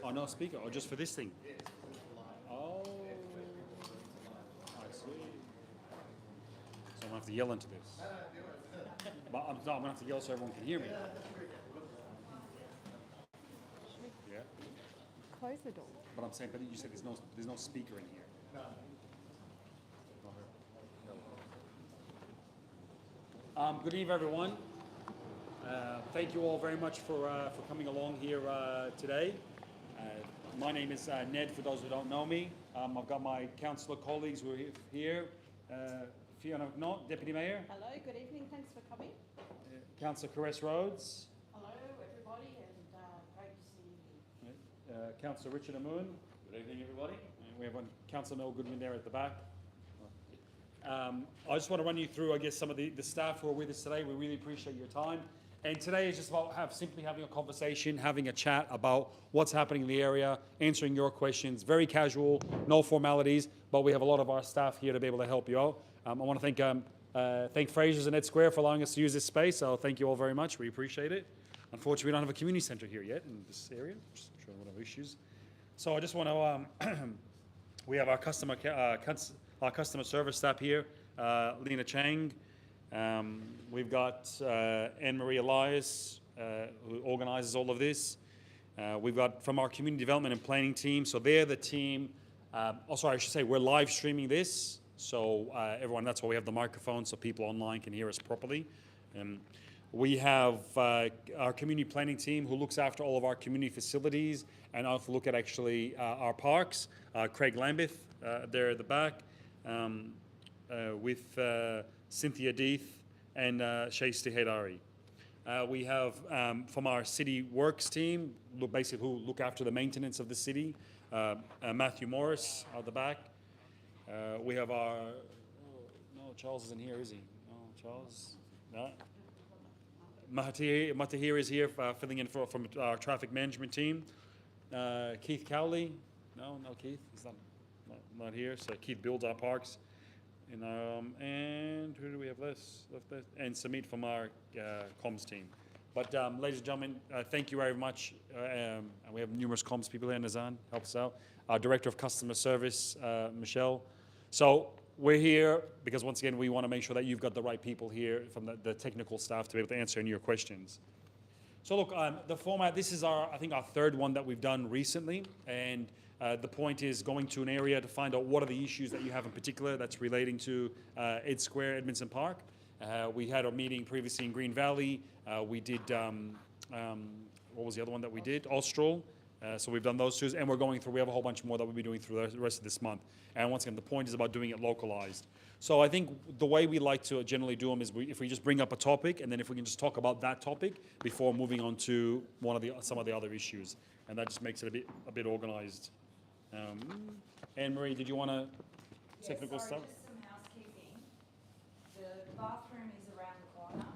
Oh, no speaker, or just for this thing? Oh, I see. So I'm gonna have to yell into this. But I'm gonna have to yell so everyone can hear me. Yeah. Close the door. But I'm saying, but you said there's no speaker in here. Good evening, everyone. Thank you all very much for coming along here today. My name is Ned, for those who don't know me. I've got my councillor colleagues who are here. Fiona McNaught, Deputy Mayor. Hello, good evening, thanks for coming. Councillor Caress Rhodes. Hello, everybody, and great to see you. Councillor Richard Amoon. Good evening, everybody. And we have one Councillor Mel Goodwin there at the back. I just want to run you through, I guess, some of the staff who are with us today. We really appreciate your time. And today is just about simply having a conversation, having a chat about what's happening in the area, answering your questions. Very casual, no formalities, but we have a lot of our staff here to be able to help you out. I want to thank Fraser's and Ed Square for allowing us to use this space. So thank you all very much. We appreciate it. Unfortunately, we don't have a community centre here yet in this area. Just sure one of the issues. So I just want to, we have our customer service staff here, Lena Chang. We've got Anne-Marie Elias, who organises all of this. We've got from our community development and planning team. So they're the team. I should say we're live streaming this. So everyone, that's why we have the microphone so people online can hear us properly. We have our community planning team who looks after all of our community facilities and also look at actually our parks. Craig Lambeth there at the back with Cynthia Deeth and Shaista Haidari. We have from our city works team, basically who look after the maintenance of the city, Matthew Morris at the back. We have our, no, Charles isn't here, is he? No, Charles, no. Matahir is here filling in from our traffic management team. Keith Cowley, no Keith, he's not here. So Keith builds our parks. And who do we have left? And Samit from our comms team. But ladies and gentlemen, thank you very much. And we have numerous comms people here. Nazan helps out. Our Director of Customer Service, Michelle. So we're here because once again, we want to make sure that you've got the right people here from the technical staff to be able to answer any of your questions. So look, the format, this is I think our third one that we've done recently. And the point is going to an area to find out what are the issues that you have in particular that's relating to Ed Square, Edmondson Park. We had a meeting previously in Green Valley. We did, what was the other one that we did? Austral. So we've done those two, and we have a whole bunch more that we'll be doing through the rest of this month. And once again, the point is about doing it localized. So I think the way we like to generally do them is if we just bring up a topic, and then if we can just talk about that topic before moving on to some of the other issues. And that just makes it a bit organized. Anne-Marie, did you want to technical stuff? Just some housekeeping. The bathroom is around the corner.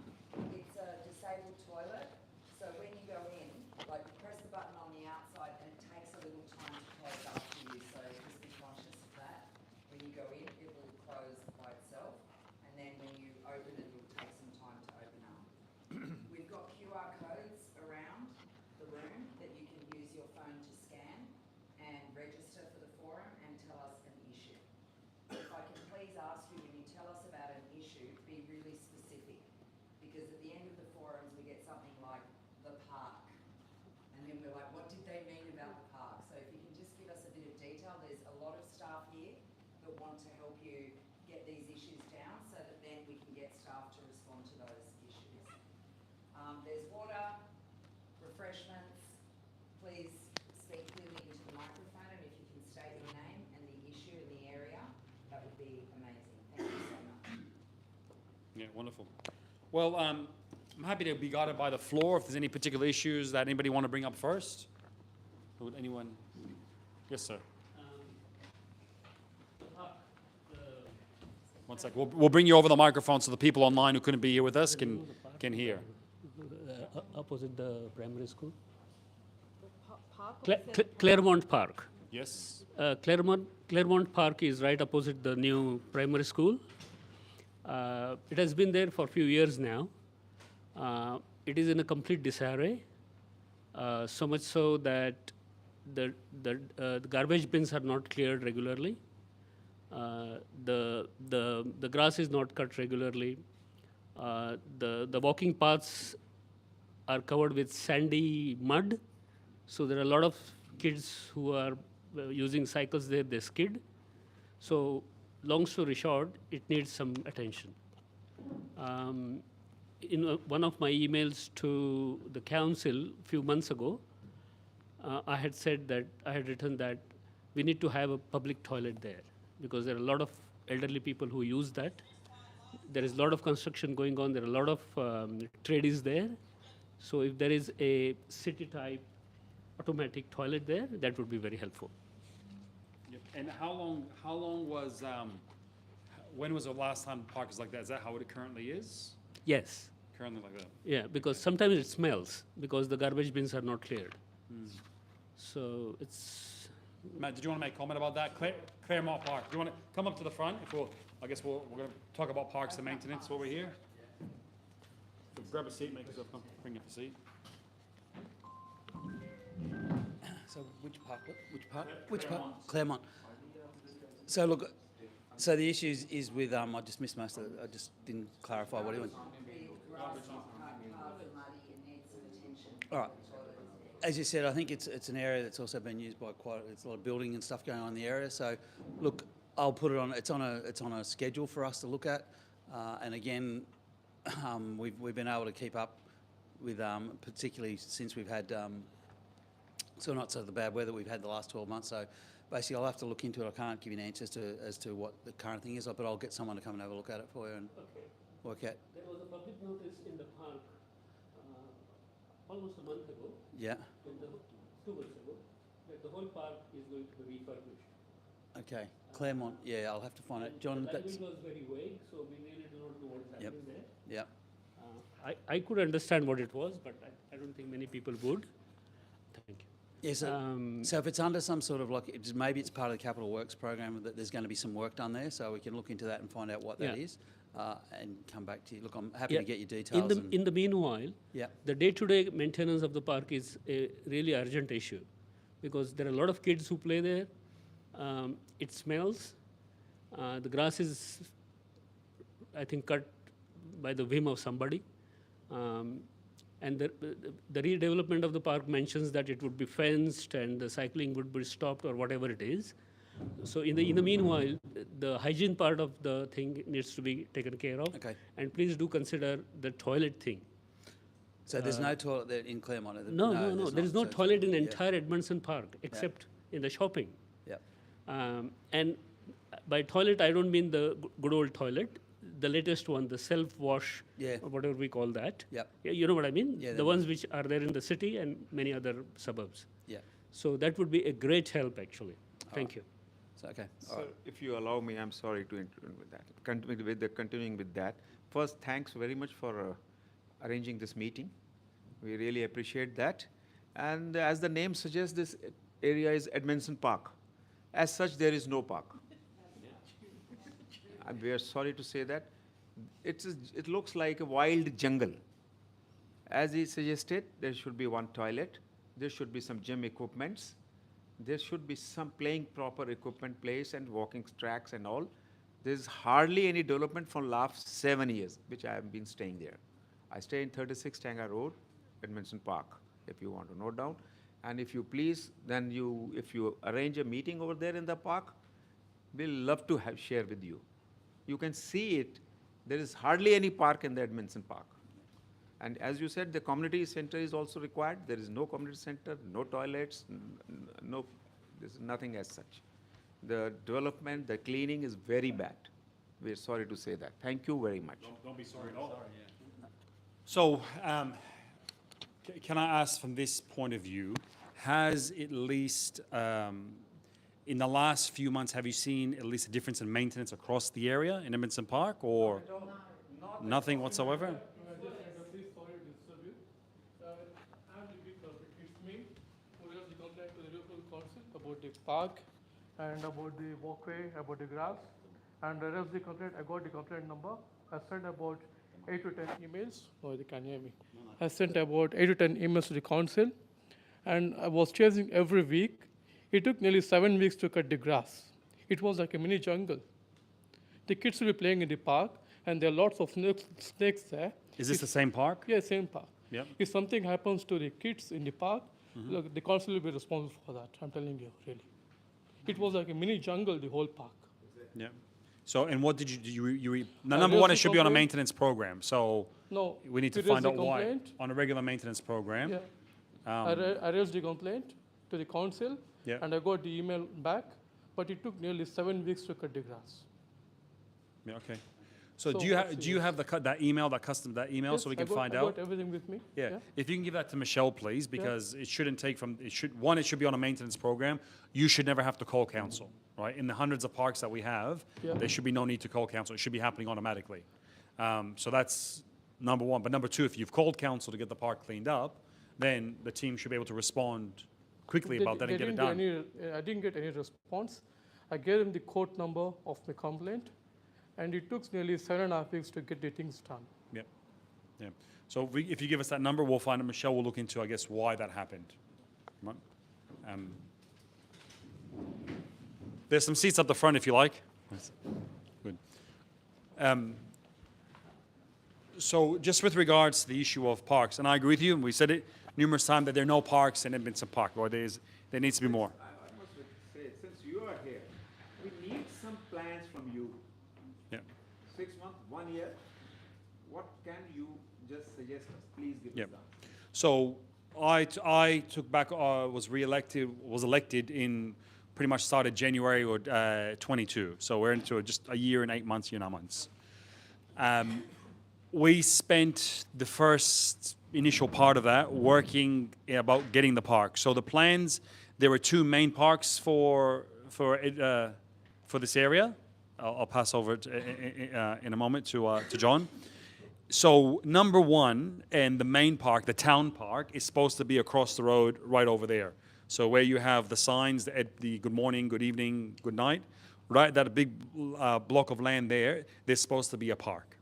It's a disabled toilet. So when you go in, like you press the button on the outside and it takes a little time to close after you. So just be conscious of that. When you go in, it will close by itself. And then when you open it, it will take some time to open up. We've got QR codes around the room that you can use your phone to scan and register for the forum and tell us an issue. If I can please ask you, when you tell us about an issue, be really specific. Because at the end of the forums, we get something like the park. And then we're like, what did they mean about the park? So if you can just give us a bit of detail, there's a lot of staff here that want to help you get these issues down so that then we can get staff to respond to those issues. There's water, refreshments. Please speak clearly into the microphone, and if you can state your name and the issue in the area, that would be amazing. Thank you so much. Yeah, wonderful. Well, I'm happy to be guided by the floor if there's any particular issues that anybody want to bring up first. Would anyone? Yes, sir. One sec. We'll bring you over the microphone so the people online who couldn't be here with us can hear. Opposite the primary school. Park Claremont Park. Yes. Claremont Park is right opposite the new primary school. It has been there for a few years now. It is in a complete disarray, so much so that the garbage bins are not cleared regularly. The grass is not cut regularly. The walking paths are covered with sandy mud, so there are a lot of kids who are using cycles there, they skid. So long story short, it needs some attention. In one of my emails to the council a few months ago, I had said that, I had written that we need to have a public toilet there because there are a lot of elderly people who use that. There is a lot of construction going on. There are a lot of tradies there. So if there is a city-type automatic toilet there, that would be very helpful. Yep. And how long was, when was the last time the park was like that? Is that how it currently is? Yes. Currently like that? Yeah, because sometimes it smells because the garbage bins are not cleared. So it's. Matt, did you want to make a comment about that? Claremont Park, do you want to come up to the front? I guess we're going to talk about parks and maintenance while we're here. So grab a seat, make yourself comfortable, bring up a seat. So which park? Which park? Claremont. So look, so the issue is with, I just missed most of it. I just didn't clarify what he went. The grass is quite muddy and needs some attention. All right. As you said, I think it's an area that's also been used by it's a lot of building and stuff going on in the area. So look, I'll put it on, it's on a schedule for us to look at. And again, we've been able to keep up with, particularly since we've had, so not so the bad weather we've had the last 12 months. So basically I'll have to look into it. I can't give you an answer as to what the current thing is, but I'll get someone to come and have a look at it for you and work out. There was a public notice in the park almost a month ago. Yeah. 2 months ago, that the whole park is going to be refurbished. Okay. Claremont. Yeah, I'll have to find it. John, The that's. language was very vague, so we really do not know what's happening there. Yep. I could understand what it was, but I don't think many people would. Thank you. Yeah, so if it's under some sort of like, maybe it's part of the capital works program that there's going to be some work done there, so we can look into that and find out what that Yeah. is, and come back to you. Look, I'm happy Yeah. to get your details. In the meanwhile, Yeah. the day-to-day maintenance of the park is a really urgent issue because there are a lot of kids who play there. It smells. The grass is, I think, cut by the whim of somebody. And the redevelopment of the park mentions that it would be fenced and the cycling would be stopped or whatever it is. So in the meanwhile, the hygiene part of the thing needs to be taken care of. Okay. And please do consider the toilet thing. So there's no toilet there in Claremont? No. There is no So- toilet in the yeah. entire Edmondson Park except in the shopping. Yep. And by toilet, I don't mean the good old toilet, the latest one, the self-wash, Yeah. or whatever we call that. Yep. Yeah, you know what I mean? Yeah, The that- ones which are there in the city and many other suburbs. Yeah. So that would be a great help, actually. Thank you. So, okay. All So right. if you allow me, I'm sorry to intervene with that. Continuing with that, first, thanks very much for arranging this meeting. We really appreciate that. And as the name suggests, this area is Edmondson Park. As such, there is no park. And we are sorry to say that. It looks like a wild jungle. As he suggested, there should be one toilet. There should be some gym equipments. There should be some playing proper equipment place and walking tracks and all. There's hardly any development for last 7 years, which I have been staying there. I stay in 36 Tanga Road, Edmondson Park, if you want to note down. And if you please, then if you arrange a meeting over there in the park, we'll love to share with you. You can see it. There is hardly any park in the Edmondson Park. And as you said, the community center is also required. There is no community center, no toilets, there's nothing as such. The development, the cleaning is very bad. We're sorry to say that. Thank you very much. Don't be sorry at all. So, can I ask from this point of view, has at least, in the last few months, have you seen at least a difference in maintenance across the area in Edmondson Park, or nothing whatsoever? Sorry to disturb you. I'm the big culprit. It's me who has the contact to the local council about the park and about the walkway, about the grass. And the rest of the complaint, I got the complaint number. I sent about 8 to 10 emails. No, they can't hear me. I sent about 8 to 10 emails to the council. and I was chasing every week. It took nearly 7 weeks to cut the grass. It was like a mini jungle. The kids will be playing in the park, and there are lots of snakes there. Is this the same park? Yeah, same park. Yep. If something happens to the kids in the park, look, the council will be responsible for that. I'm telling you, really. It was like a mini jungle, the whole park. Yeah. So, and what did you now, I number one, it raised the should be on a complaint. maintenance program. So No, we need to we raised find the out why complaint. on a regular maintenance program. Yeah. I raised the complaint to the council, Yeah. and I got the email back, but it took nearly 7 weeks to cut the grass. Yeah, okay. So, So do you what's have the that email, that email, Yes, so we I can find I out? got everything with me. Yeah. If you can give that to Michelle, please, because it shouldn't take from it should one. It should be on a maintenance program. You should never have to call council, right? In the hundreds of parks that we have, Yeah. there should be no need to call council. It should be happening automatically. So that's number one. But number two, if you've called council to get the park cleaned up, then the team should be able to respond quickly about that and get it done. I didn't get any response. I gave them the court number of my complaint, and it took nearly 7.5 weeks to get the things done. Yeah, yeah. So if you give us that number, we'll find it. Michelle will look into, I guess, why that happened. Right. There's some seats up the front if you like. Good. So just with regards to the issue of parks, and I agree with you, and we said it numerous times that there are no parks in Edmondson Park, or there needs to be more. I must say, since you are here, we need some plans from you. Yeah. 6 months, 1 year. What can you just suggest us? Please give Yep. us that. So I took back, was elected in pretty much started January or 22. So we're into just a year and 8 months, year and 9 months. We spent the first initial part of that working about getting the park. So the plans, there were 2 main parks for this area. I'll pass over in a moment to John. So number one, and the main park, the town park, is supposed to be across the road right over there. So where you have the signs, the good morning, good evening, good night, right, that big block of land there, there's supposed to be a park.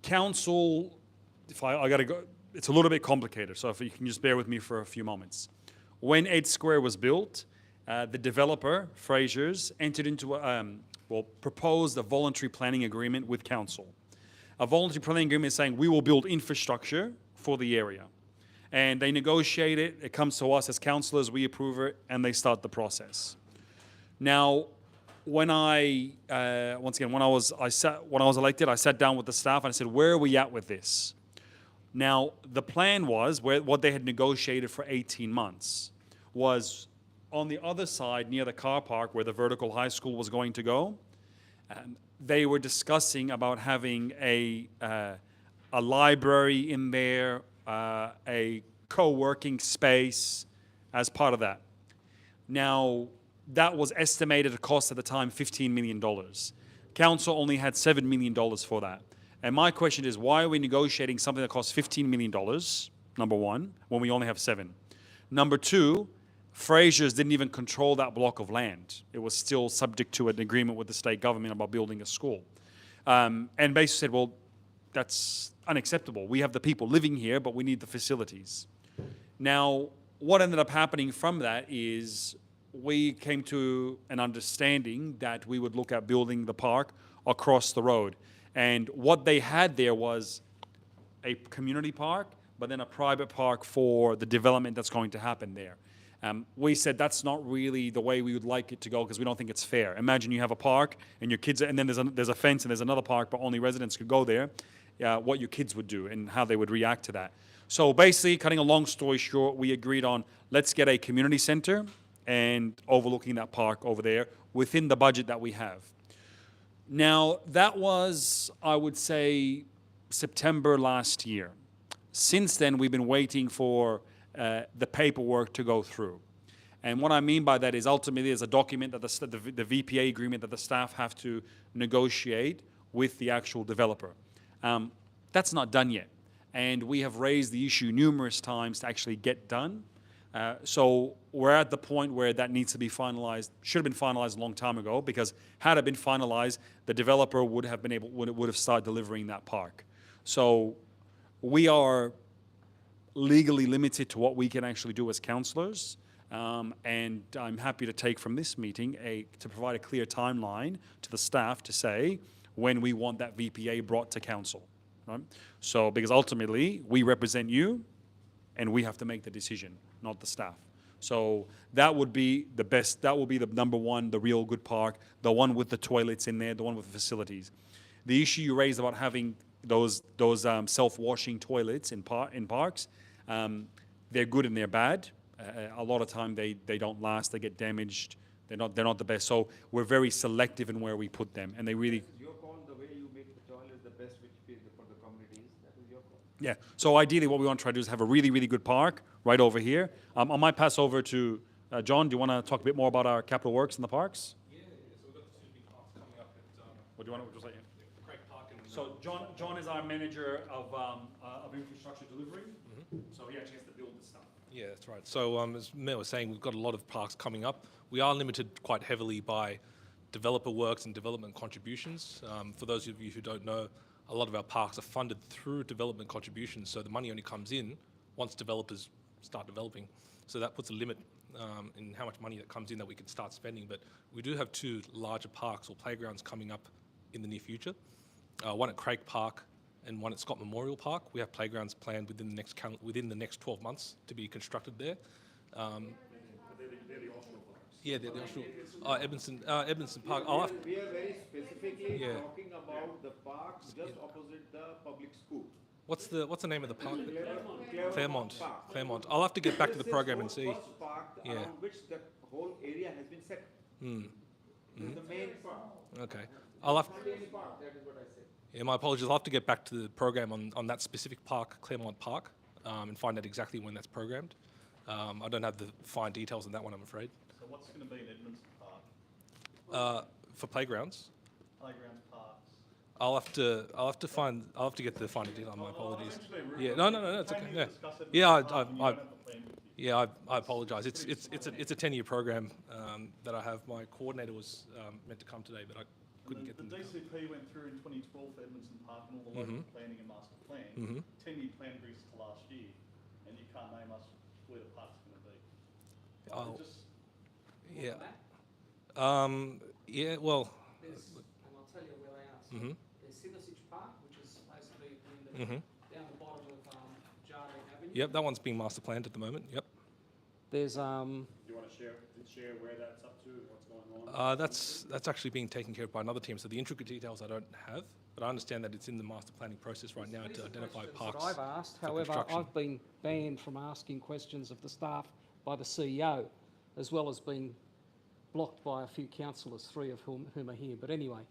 Council, I got to go, it's a little bit complicated, so if you can just bear with me for a few moments. When Ed Square was built, the developer, Fraser's, entered into proposed a voluntary planning agreement with council. A voluntary planning agreement is saying we will build infrastructure for the area. And they negotiate it, it comes to us as councillors, we approve it, and they start the process. Now, when I was elected, I sat down with the staff and I said, where are we at with this? Now, the plan was, what they had negotiated for 18 months, was on the other side, near the car park where the vertical high school was going to go, they were discussing about having a library in there, a co-working space as part of that. Now, that was estimated to cost at the time $15 million. Council only had $7 million for that. And my question is, why are we negotiating something that costs $15 million, number one, when we only have 7? Number two, Fraser's didn't even control that block of land. It was still subject to an agreement with the state government about building a school. And basically said, well, that's unacceptable. We have the people living here, but we need the facilities. Now, what ended up happening from that is we came to an understanding that we would look at building the park across the road. And what they had there was a community park, but then a private park for the development that's going to happen there. We said that's not really the way we would like it to go because we don't think it's fair. Imagine you have a park and your kids, and then there's a fence and there's another park, but only residents could go there. What your kids would do and how they would react to that. So basically, cutting a long story short, we agreed on let's get a community center and overlooking that park over there within the budget that we have. Now, that was, I would say, September last year. Since then, we've been waiting for the paperwork to go through. And what I mean by that is ultimately there's a document that the VPA agreement that the staff have to negotiate with the actual developer. That's not done yet. And we have raised the issue numerous times to actually get done. So we're at the point where that needs to be finalized, should have been finalized a long time ago, because had it been finalized, the developer would have started delivering that park. So we are legally limited to what we can actually do as councillors. And I'm happy to take from this meeting to provide a clear timeline to the staff to say when we want that VPA brought to council. Right? So, because ultimately we represent you, and we have to make the decision, not the staff. So that would be the best. That will be the number one, the real good park, the one with the toilets in there, the one with the facilities. The issue you raised about having those self-washing toilets in parks, they're good and they're bad. A lot of time they don't last. They get damaged. They're not the best. So we're very selective in where we put them, and they really. It's your call, the way you make the toilets the best which fits for the communities. That is your call. Yeah. So ideally, what we want to try to do is have a really, really good park right over here. I might pass over to John. Do you want to talk a bit more about our capital works in the parks? Yeah, so we've got the two big parks coming up at What do you want to just like? Craig Park and So John is our manager of infrastructure delivery. So he actually has to build the stuff. yeah, that's right. So as Mayor was saying, we've got a lot of parks coming up. We are limited quite heavily by developer works and development contributions. For those of you who don't know, a lot of our parks are funded through development contributions, so the money only comes in once developers start developing. So that puts a limit in how much money that comes in that we can start spending. But we do have two larger parks or playgrounds coming up in the near future. One at Craig Park and one at Scott Memorial Park. We have playgrounds planned within the next 12 months to be constructed there. Yeah, they're the offshore. Edmondson Park. We are very specifically Yeah. talking about the parks just opposite the public school. What's the name of the park? Claremont Claremont. I'll have to get back to the This is program and the see. First park Yeah. around which the whole area has been set. This is the main park. Okay. I'll have. Main park, that is what I said. Yeah, my apologies. I'll have to get back to the program on that specific park, Claremont Park, and find out exactly when that's programmed. I don't have the fine details on that one, I'm afraid. So what's going to be in Edmondson Park? For playgrounds, Playgrounds, parks? I'll have to get the finer detail. My apologies. Yeah, no, it's okay. Yeah, I apologise. It's a 10-year program that I have. My coordinator was meant to come today, but I couldn't get them. The to come. DCP went through in 2012 for Edmondson Park and all the local planning and master plan. 10-year plan agrees to last year, and you can't name us where the park's going to be. I'll- Just Yeah. Yeah. Well. There's, and I'll tell you where they are. So there's Siddisich Park, which is basically down the bottom of Jardine Avenue. Yep. That one's being master planned at the moment. Yep. There's Do you want to share where that's up to, what's going on? That's actually being taken care of by another team. So the intricate details I don't have, but I understand that it's in the master planning process right now to identify parks. I've asked, for however, construction. I've been banned from asking questions of the staff by the CEO, as well as being blocked by a few councillors, three of whom are here. But anyway,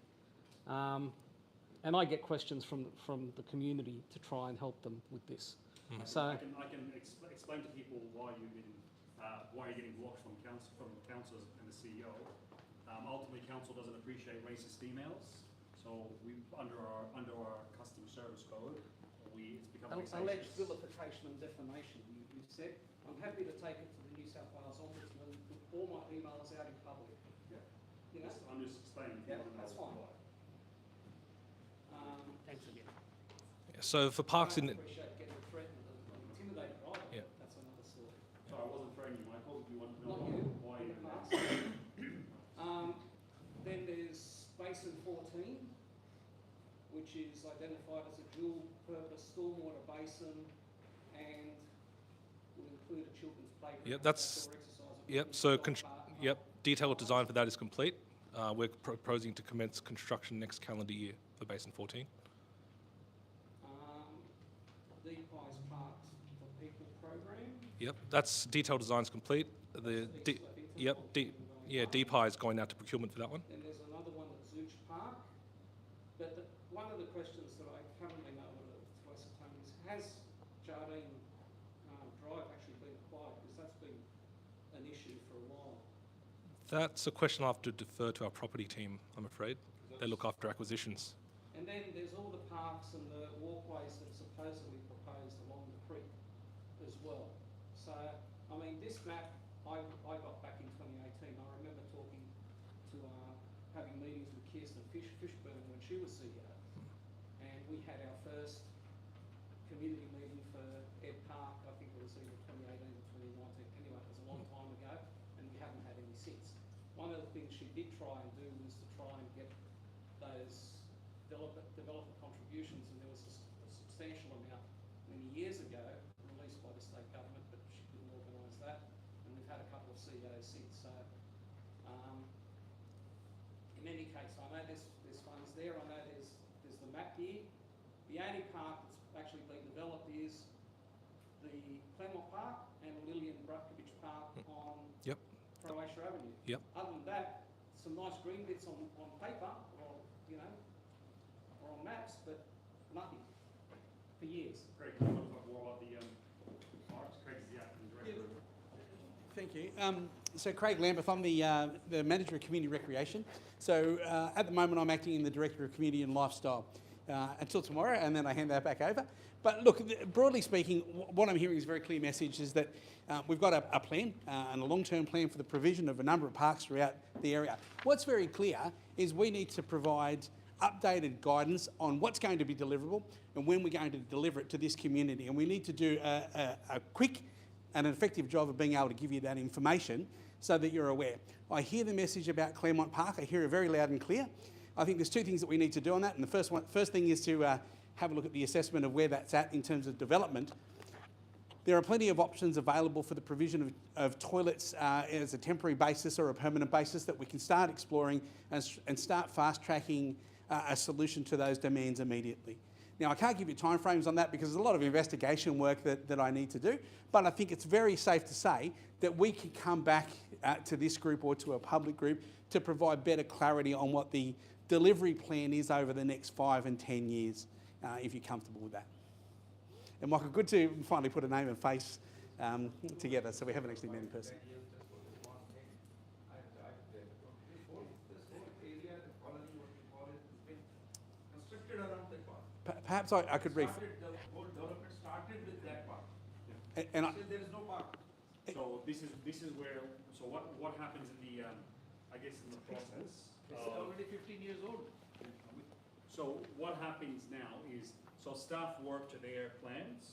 and I get questions from the community to try and help them with this. So I can explain to people why you're getting blocked from councillors and the CEO. Ultimately, council doesn't appreciate racist emails, so we under our customer service code, it's become alleged vilification and defamation, you said. I'm happy to take it to the New South Wales Ombudsman, put all my emails out in public. Yeah. You know? I'm just explaining. Yeah, that's fine. Thanks again. Yeah, so for parks in. I appreciate getting threatened and intimidated either. Yeah. That's another story. Sorry, I wasn't threatening you, Michael. Do you want to know Not you. why in you're the past. Then there's Basin 14, which is identified as a dual-purpose stormwater basin and will include a children's playground. Yep, that's. outdoor exercise Yep. equipment, So dog park. yep, detailed design for that is complete. We're proposing to commence construction next calendar year for Basin 14. Deep Pies Parks for People program. Yep, that's detailed design's complete. DPI is going out to procurement for that one. Then there's another one at Zooch Park. But one of the questions that I currently know to ascertain is, has Jardine Drive actually been acquired? Because that's been an issue for a while. That's a question I'll have to defer to our property team, I'm afraid. They look after acquisitions. And then there's all the parks and the walkways that are supposedly proposed along the creek as well. So, I mean, this map I got back in 2018. I remember talking to, having meetings with Kirsten Fishburne when she was CEO. And we had our first community meeting for Ed Park, I did try and do was to try and get those developer contributions, and there was a substantial amount many years ago released by the state government, but she couldn't organise that, and we've had a couple of CEOs since. So, in any case, I know there's funds there. I know there's the map here. The only park that's actually been developed is the Claremont Park and Lillian Brutkovich Park on Yep. Croatia Avenue. Yep. Other than that, some nice green bits on paper or, you know, or on maps, but nothing for years. Craig, you want to talk more about the parks? Craig's the acting director. Thank you. So Craig Lambeth, I'm the Manager of Community Recreation. So at the moment I'm acting in the Director of Community and Lifestyle until tomorrow, and then I hand that back over. But look, broadly speaking, what I'm hearing is a very clear message is that we've got a plan and a long-term plan for the provision of a number of parks throughout the area. What's very clear is we need to provide updated guidance on what's going to be deliverable and when we're going to deliver it to this community. And we need to do a quick and an effective job of being able to give you that information so that you're aware. I hear the message about Claremont Park. I hear it very loud and clear. I think there's two things that we need to do on that. And the first thing is to have a look at the assessment of where that's at in terms of development. There are plenty of options available for the provision of toilets as a temporary basis or a permanent basis that we can start exploring and start fast-tracking a solution to those demands immediately. Now, I can't give you timeframes on that because there's a lot of investigation work that I need to do, but I think it's very safe to say that we can come back to this group or to a public group to provide better clarity on what the delivery plan is over the next 5 and 10 years, if you're comfortable with that. And Michael, good to finally put a name and face together, so we haven't actually met in person. Perhaps I could The whole development started with that park. and There is no park. So this is where, so what happens in the, I guess in the process? It's already 15 years old. So what happens now is, so staff work to their plans,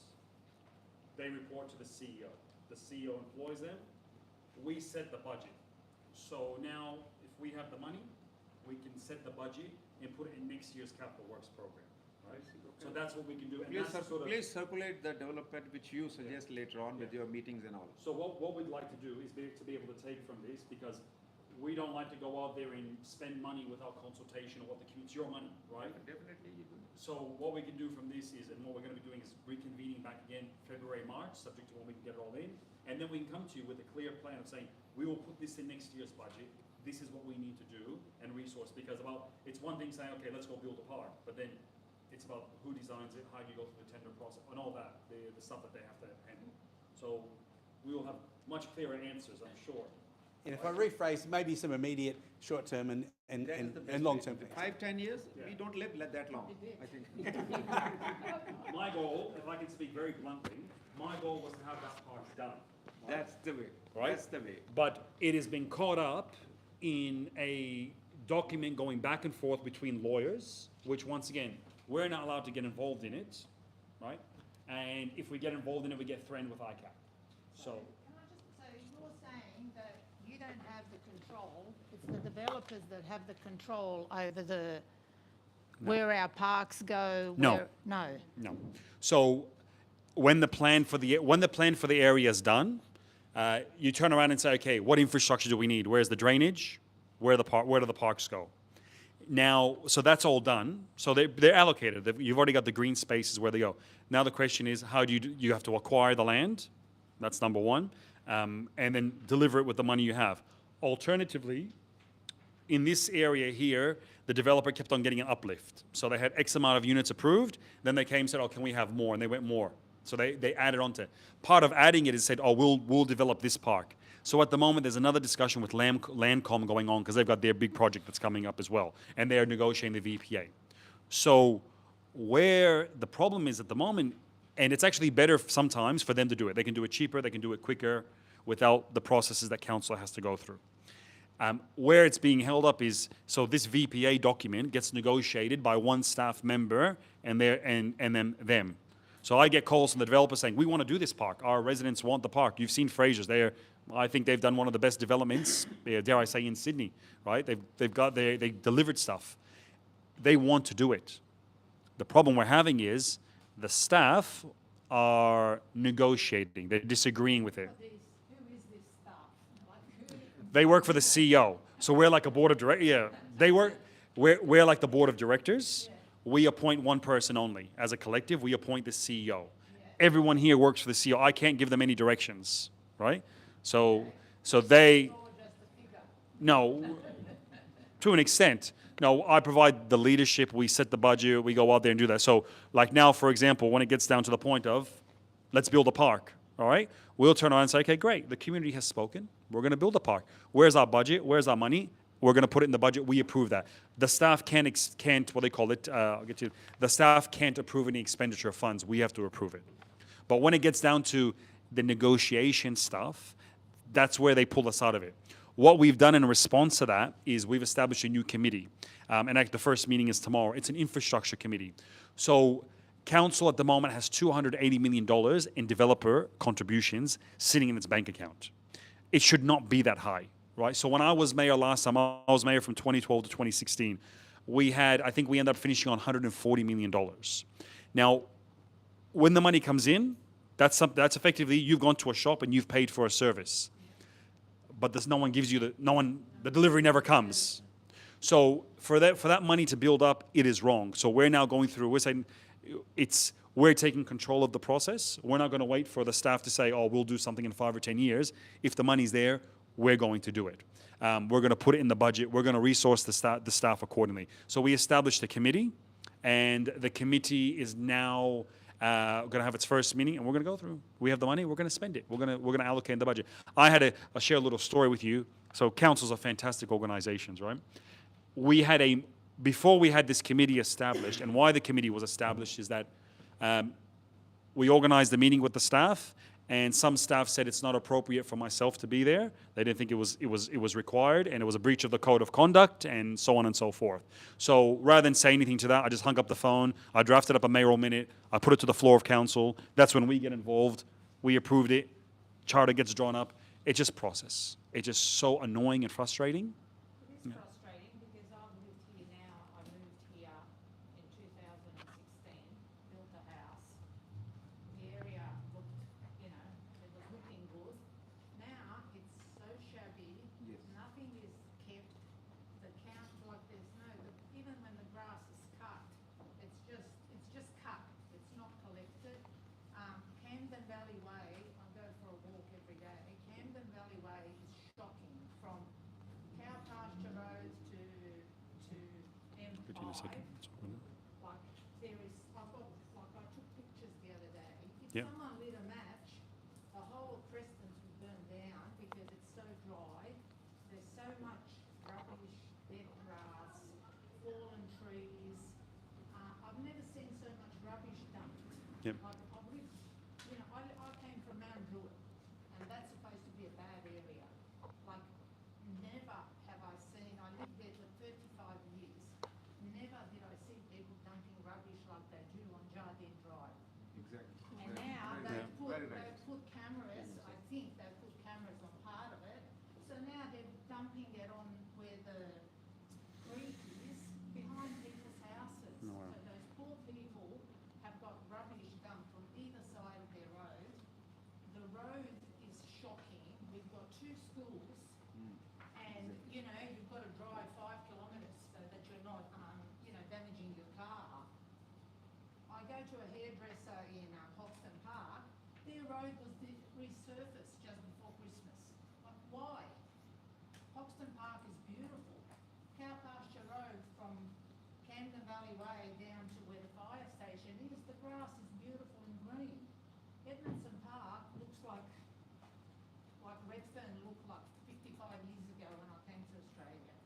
they report to the CEO. The CEO employs them, we set the budget. So now, if we have the money, we can set the budget and put it in next year's capital works program, right? So that's what we can do. And Please, that's sort of, please circulate the development which you suggest later on with your meetings and all. so what we'd like to do is to be able to take from this, because we don't like to go out there and spend money without consultation or what the community, it's your money, right? Definitely you do. So what we can do from this is, and what we're gonna be doing is reconvening back again February, March, subject to when we can get it all in. And then we can come to you with a clear plan of saying, we will put this in next year's budget, this is what we need to do, and resource, because it's one thing saying, okay, let's go build a park, but then it's about who designs it, how do you go through the tender process, and all that, the stuff that they have to handle. So we will have much clearer answers, I'm sure. if I rephrase, maybe some immediate short-term and That is the best long-term way. plans. 5, 10 years, Yeah. we don't live that long, I think. My goal, if I can speak very bluntly, my goal was to have that park done. That's the way. Right? That's the way. But it has been caught up in a document going back and forth between lawyers, which once again, we're not allowed to get involved in it, right? And if we get involved in it, we get threatened with ICAP. So, Can I just, so you're saying that you don't have the control, it's the developers that have the control over where our parks go? No. No. no. So when the plan for the area is done, you turn around and say, okay, what infrastructure do we need? Where's the drainage? Where do the parks go? Now, so that's all done. So they're allocated. You've already got the green spaces where they go. Now the question is, how do you have to acquire the land? That's number one. And then deliver it with the money you have. Alternatively, in this area here, the developer kept on getting an uplift. So they had X amount of units approved. Then they came and said, oh, can we have more? And they went more. So they added on to it. Part of adding it is said, oh, we'll develop this park. So at the moment, there's another discussion with Landcom going on because they've got their big project that's coming up as well. And they're negotiating the VPA. So where the problem is at the moment, and it's actually better sometimes for them to do it. They can do it cheaper, they can do it quicker without the processes that council has to go through. Where it's being held up is, so this VPA document gets negotiated by one staff member and then them. So I get calls from the developers saying, we want to do this park. Our residents want the park. You've seen Fraser's. I think they've done one of the best developments, dare I say, in Sydney, right? They delivered stuff. They want to do it. The problem we're having is the staff are negotiating. They're disagreeing with it. Who is this staff? Like, who? They work for the CEO. So we're like a board of directors. Yeah, we're like the board of directors. We appoint one person only. As a collective, we appoint the CEO. Everyone here works for the CEO. I can't give them any directions, right? So they, no, to an extent. No, I provide the leadership, we set the budget, we go out there and do that. So like now, for example, when it gets down to the point of, let's build a park, all right? We'll turn around and say, okay, great, the community has spoken. We're gonna build a park. Where's our budget? Where's our money? We're gonna put it in the budget, we approve that. The staff can't what they call it, I'll get to it. The staff can't approve any expenditure of funds, we have to approve it. But when it gets down to the negotiation stuff, that's where they pull us out of it. What we've done in response to that is we've established a new committee. And the first meeting is tomorrow. It's an infrastructure committee. So council at the moment has $280 million in developer contributions sitting in its bank account. It should not be that high, right? So when I was mayor last time, I was mayor from 2012 to 2016. I think we ended up finishing on $140 million. Now, when the money comes in, that's effectively, you've gone to a shop and you've paid for a service. But no one gives you the delivery never comes. So for that money to build up, it is wrong. So we're now going through, we're saying, we're taking control of the process. We're not going to wait for the staff to say, oh, we'll do something in 5 or 10 years. If the money's there, we're going to do it. We're going to put it in the budget. We're going to resource the staff accordingly. So we established a committee, and the committee is now going to have its first meeting, and we're going to go through. We have the money. We're going to spend it. We're going to allocate in the budget. I'll share a little story with you. So councils are fantastic organizations, right? Before we had this committee established, and why the committee was established is that we organized a meeting with the staff, and some staff said it's not appropriate for myself to be there. They didn't think it was required, and it was a breach of the code of conduct, and so on and so forth. So rather than say anything to that, I just hung up the phone. I drafted up a mayoral minute. I put it to the floor of council. That's when we get involved. We approved it. Charter gets drawn up. It's just process. It's just so annoying and frustrating. It is frustrating because I've lived here now. I moved here in 2016, built a house. The area looked, it was looking good. Now it's so shabby. Nothing is kept. The count, like even when the grass is cut, it's just cut. It's not collected. Camden Valley Way, I go for a walk every day. Camden Valley Way is shocking from Cow Pasture Road to M5. Like there is, I took pictures the other day. If someone lit a match, the whole of Preston's would burn down because it's so dry. There's so much rubbish, dead grass, fallen trees. I've never seen so much rubbish dumped. Yep. I came from Mount Druitt, and that's supposed to be a bad area. Like, never have I seen, I lived there for 35 years, never did I see people dumping rubbish like they do on Jardine Drive. Exactly. And now they've put cameras, I think they've put cameras on part of it, so now they're dumping it on where the creek is, behind people's houses. So those poor people have got rubbish dumped from either side of their road. The road is shocking. We've got 2 schools, and you've got to drive 5 kilometres so that you're not, damaging your car. I go to a hairdresser in Hoxton Park. Their road was resurfaced just before Christmas. Like, why? Hoxton Park is beautiful. Cow Pasture Road from Camden Valley Way down to where the fire station is, the grass is beautiful and green. Edmondson Park looks like Redfern looked like 55 years ago when I came to Australia.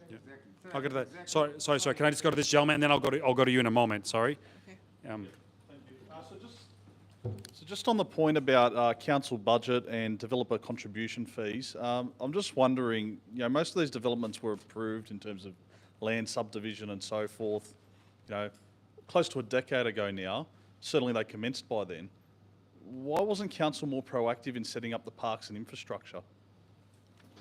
Exactly. I'll go to that. Sorry. Can I just go to this gentleman, and then I'll go to you in a moment. Sorry. Okay. Thank you. So just on the point about council budget and developer contribution fees, I'm just wondering, most of these developments were approved in terms of land subdivision and so forth, close to a decade ago now. certainly they commenced by then. Why wasn't council more proactive in setting up the parks and infrastructure?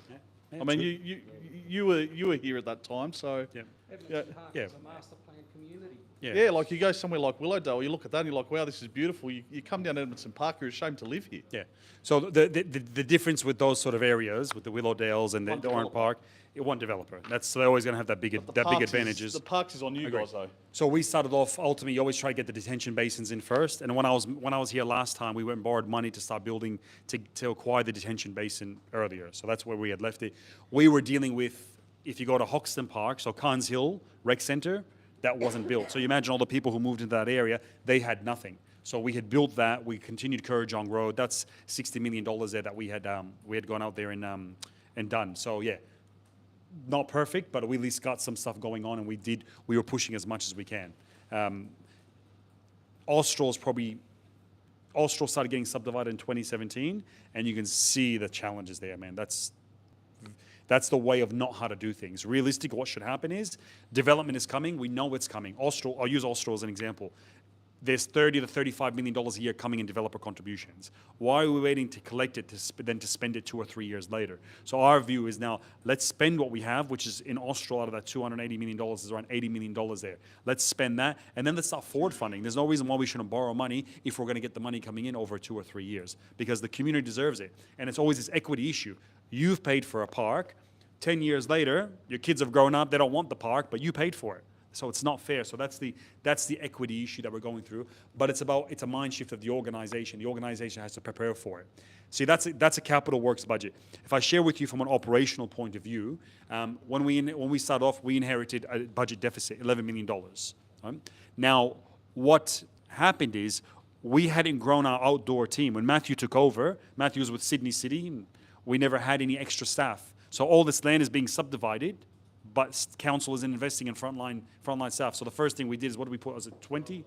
Yeah, I mean, true. you were here at that time, so Yeah. Edmondson Park Yeah. is a master plan community. yeah, like you go somewhere like Willowdale, you look at that and you're like, wow, this is beautiful. You come down Edmondson Park, you're ashamed to live here. Yeah. So the difference with those sort of areas, with the Willowdales and the One Orange developer. Park, one developer. They're always going to have that big The that big parks advantages. the parks is on you Agreed. guys though. So we started off, ultimately, you always try to get the detention basins in first. And when I was here last time, we went and borrowed money to start building, to acquire the detention basin earlier. So that's where we had left it. We were dealing with, if you go to Hoxton Park, so Carnes Hill Rec Centre, that wasn't built. So you imagine all the people who moved into that area, they had nothing. So we had built that. We continued Kurrajong Road. That's $60 million there that we had gone out there and done. So yeah, not perfect, but we at least got some stuff going on, and we were pushing as much as we can. Austral started getting subdivided in 2017, and you can see the challenges there, man. That's the way of not how to do things. Realistic, what should happen is development is coming. We know it's coming. Austral, I'll use Austral as an example. There's $30 to $35 million a year coming in developer contributions. Why are we waiting to collect it then to spend it 2 or 3 years later? So our view is now, let's spend what we have, which is in Austral, out of that $280 million is around $80 million there. Let's spend that, and then let's start forward funding. There's no reason why we shouldn't borrow money if we're going to get the money coming in over 2 or 3 years, because the community deserves it. And it's always this equity issue. You've paid for a park. 10 years later, your kids have grown up. They don't want the park, but you paid for it. So it's not fair. So that's the equity issue that we're going through. But it's a mind shift of the organization. The organization has to prepare for it. See, that's a capital works budget. If I share with you from an operational point of view, when we started off, we inherited a budget deficit, $11 million. Now, what happened is we hadn't grown our outdoor team. When Matthew took over, Matthew was with Sydney City, and we never had any extra staff. So all this land is being subdivided, but council isn't investing in frontline staff. So the first thing we did is, what did we put? Was it 20?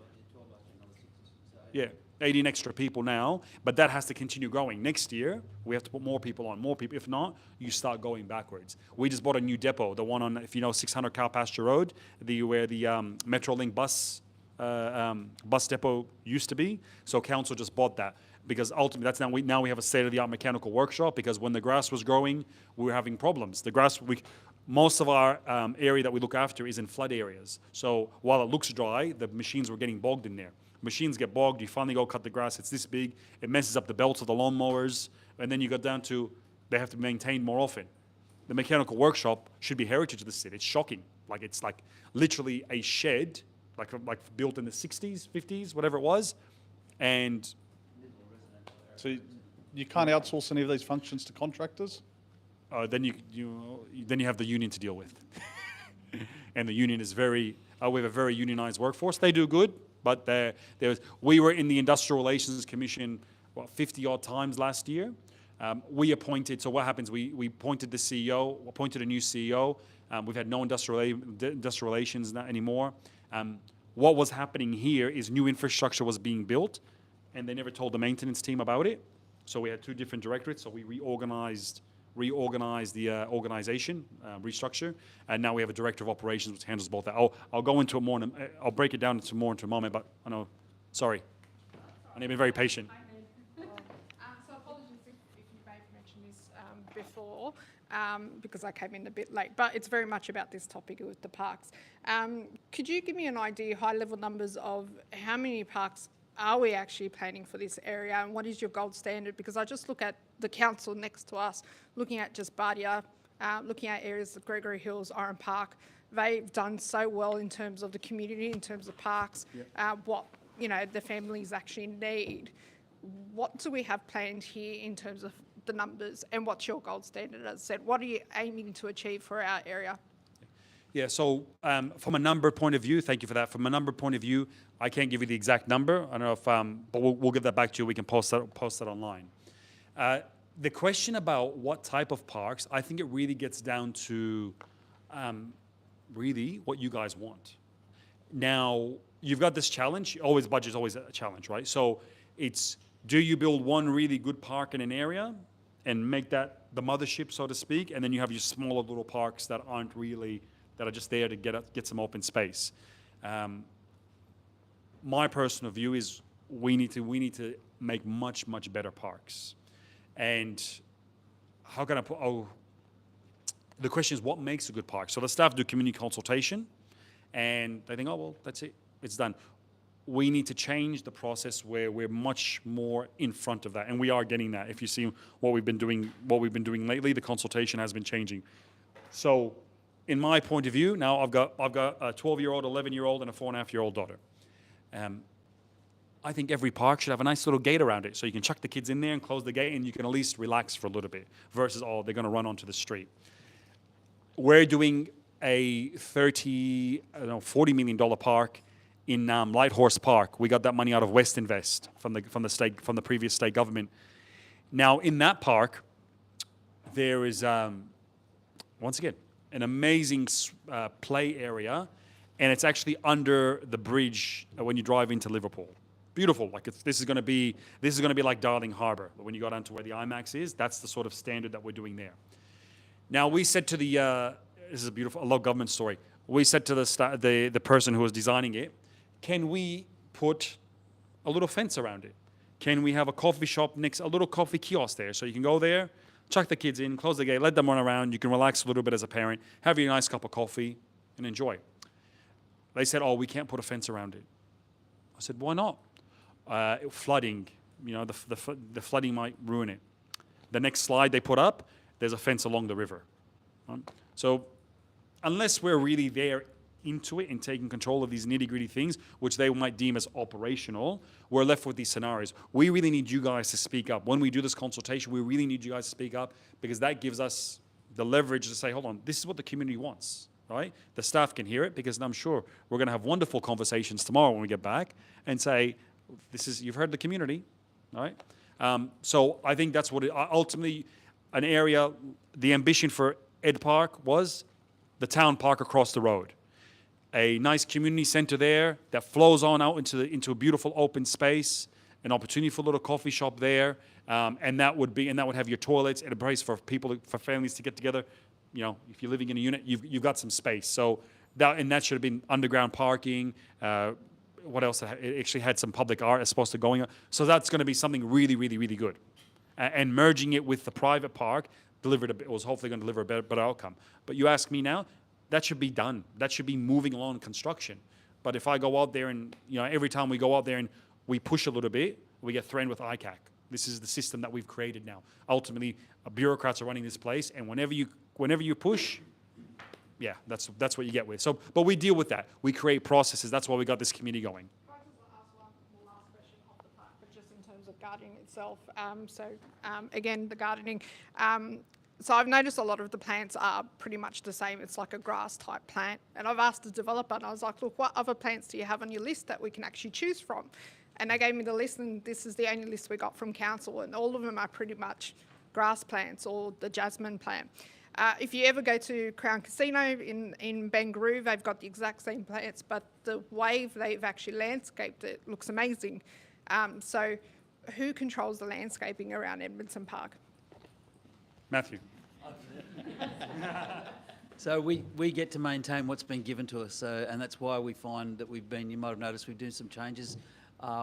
Yeah, 18 extra people now, but that has to continue growing. Next year, we have to put more people on, more people. If not, you start going backwards. We just bought a new depot, the one on, if you know, 600 Cow Pasture Road, where the Metrolink bus depot used to be. So council just bought that, because ultimately that's now we have a state-of-the-art mechanical workshop, because when the grass was growing, we were having problems. Most of our area that we look after is in flood areas. So while it looks dry, the machines were getting bogged in there. Machines get bogged, you finally go cut the grass, it's this big, it messes up the belts of the lawnmowers, and then you go down to, they have to be maintained more often. The mechanical workshop should be heritage of the city. It's shocking. It's like literally a shed, like built in the 60s, 50s, whatever it was, and So you can't outsource any of these functions to contractors? then you have the union to deal with. And the union is we have a very unionized workforce. They do good, but we were in the Industrial Relations Commission, 50 odd times last year. We appointed, so what happens, we appointed the CEO, appointed a new CEO. We've had no industrial relations anymore. What was happening here is new infrastructure was being built, and they never told the maintenance team about it. So we had 2 different directorates, so we reorganized the organization, restructure, and now we have a director of operations which handles both that. I'll go into it more, I'll break it down into a moment, but I know, sorry. I've been very patient. So apologies if you may have mentioned this before, because I came in a bit late, but it's very much about this topic with the parks. Could you give me an idea, high-level numbers of how many parks are we actually planning for this area, and what is your gold standard? Because I just look at the council next to us, looking at just Bardia, looking at areas of Gregory Hills, Oran Park. They've done so well in terms of the community, in terms of parks, what the families actually need. What do we have planned here in terms of the numbers, and what's your gold standard? As I said, what are you aiming to achieve for our area? Yeah, so from a number point of view, thank you for that. From a number point of view, I can't give you the exact number. I don't know if, but we'll get that back to you. We can post that online. The question about what type of parks, I think it really gets down to really what you guys want. Now, you've got this challenge. Budget's always a challenge, right? So it's, do you build one really good park in an area and make that the mothership, so to speak, and then you have your smaller little parks that aren't really, that are just there to get some open space. my personal view is we need to make much better parks. And how can I put? Oh, the question is what makes a good park. So the staff do community consultation, and they think, oh well, that's it, it's done. We need to change the process where we're much more in front of that, and we are getting that. If you see what we've been doing lately, the consultation has been changing. So, in my point of view, now I've got a 12-year-old, 11-year-old, and a 4.5-year-old daughter. I think every park should have a nice little gate around it, so you can chuck the kids in there and close the gate, and you can at least relax for a little bit. Versus, oh, they're going to run onto the street. We're doing a $40 million park in Lighthorse Park. We got that money out of West Invest from the previous state government. Now in that park, there is once again an amazing play area, and it's actually under the bridge when you drive into Liverpool. Beautiful. Like this is going to be like Darling Harbour. But when you go down to where the IMAX is, that's the sort of standard that we're doing there. Now we said to the this is a beautiful, a local government story. We said to the person who was designing it, can we put a little fence around it? Can we have a coffee shop a little coffee kiosk there, so you can go there, chuck the kids in, close the gate, let them run around. You can relax a little bit as a parent, have your nice cup of coffee, and enjoy. They said, oh, we can't put a fence around it. I said, why not? Flooding, the flooding might ruin it. The next slide they put up, there's a fence along the river. So unless we're really there into it and taking control of these nitty-gritty things, which they might deem as operational, we're left with these scenarios. We really need you guys to speak up. When we do this consultation, we really need you guys to speak up, because that gives us the leverage to say, hold on, this is what the community wants, right? The staff can hear it, because I'm sure we're going to have wonderful conversations tomorrow when we get back and say, you've heard the community, right? So I think that's what ultimately an area, the ambition for Ed Park was the town park across the road. A nice community center there that flows on out into a beautiful open space, an opportunity for a little coffee shop there, and that would have your toilets and a place for families to get together. You know, if you're living in a unit, you've got some space. So that should have been underground parking. What else? It actually had some public art as supposed to going on. So that's going to be something really, really, really good. And merging it with the private park was hopefully going to deliver a better outcome. But you ask me now, that should be done. That should be moving along construction. But if I go out there and, every time we go out there and we push a little bit, we get threatened with ICAC. This is the system that we've created now. Ultimately, bureaucrats are running this place, and whenever you push, yeah, that's what you get with. So, but we deal with that. We create processes. That's why we got this committee going. Can I just ask one last question off the park, but just in terms of gardening itself? Again, the gardening. So I've noticed a lot of the plants are pretty much the same. It's like a grass type plant. And I've asked the developer, and I was like, look, what other plants do you have on your list that we can actually choose from? And they gave me the list, and this is the only list we got from council, and all of them are pretty much grass plants or the jasmine plant. If you ever go to Crown Casino in Barangaroo, they've got the exact same plants, but the way they've actually landscaped it looks amazing. So who controls the landscaping around Edmondson Park? Matthew. So we get to maintain what's been given to us, and that's why we find that you might have noticed we've done some changes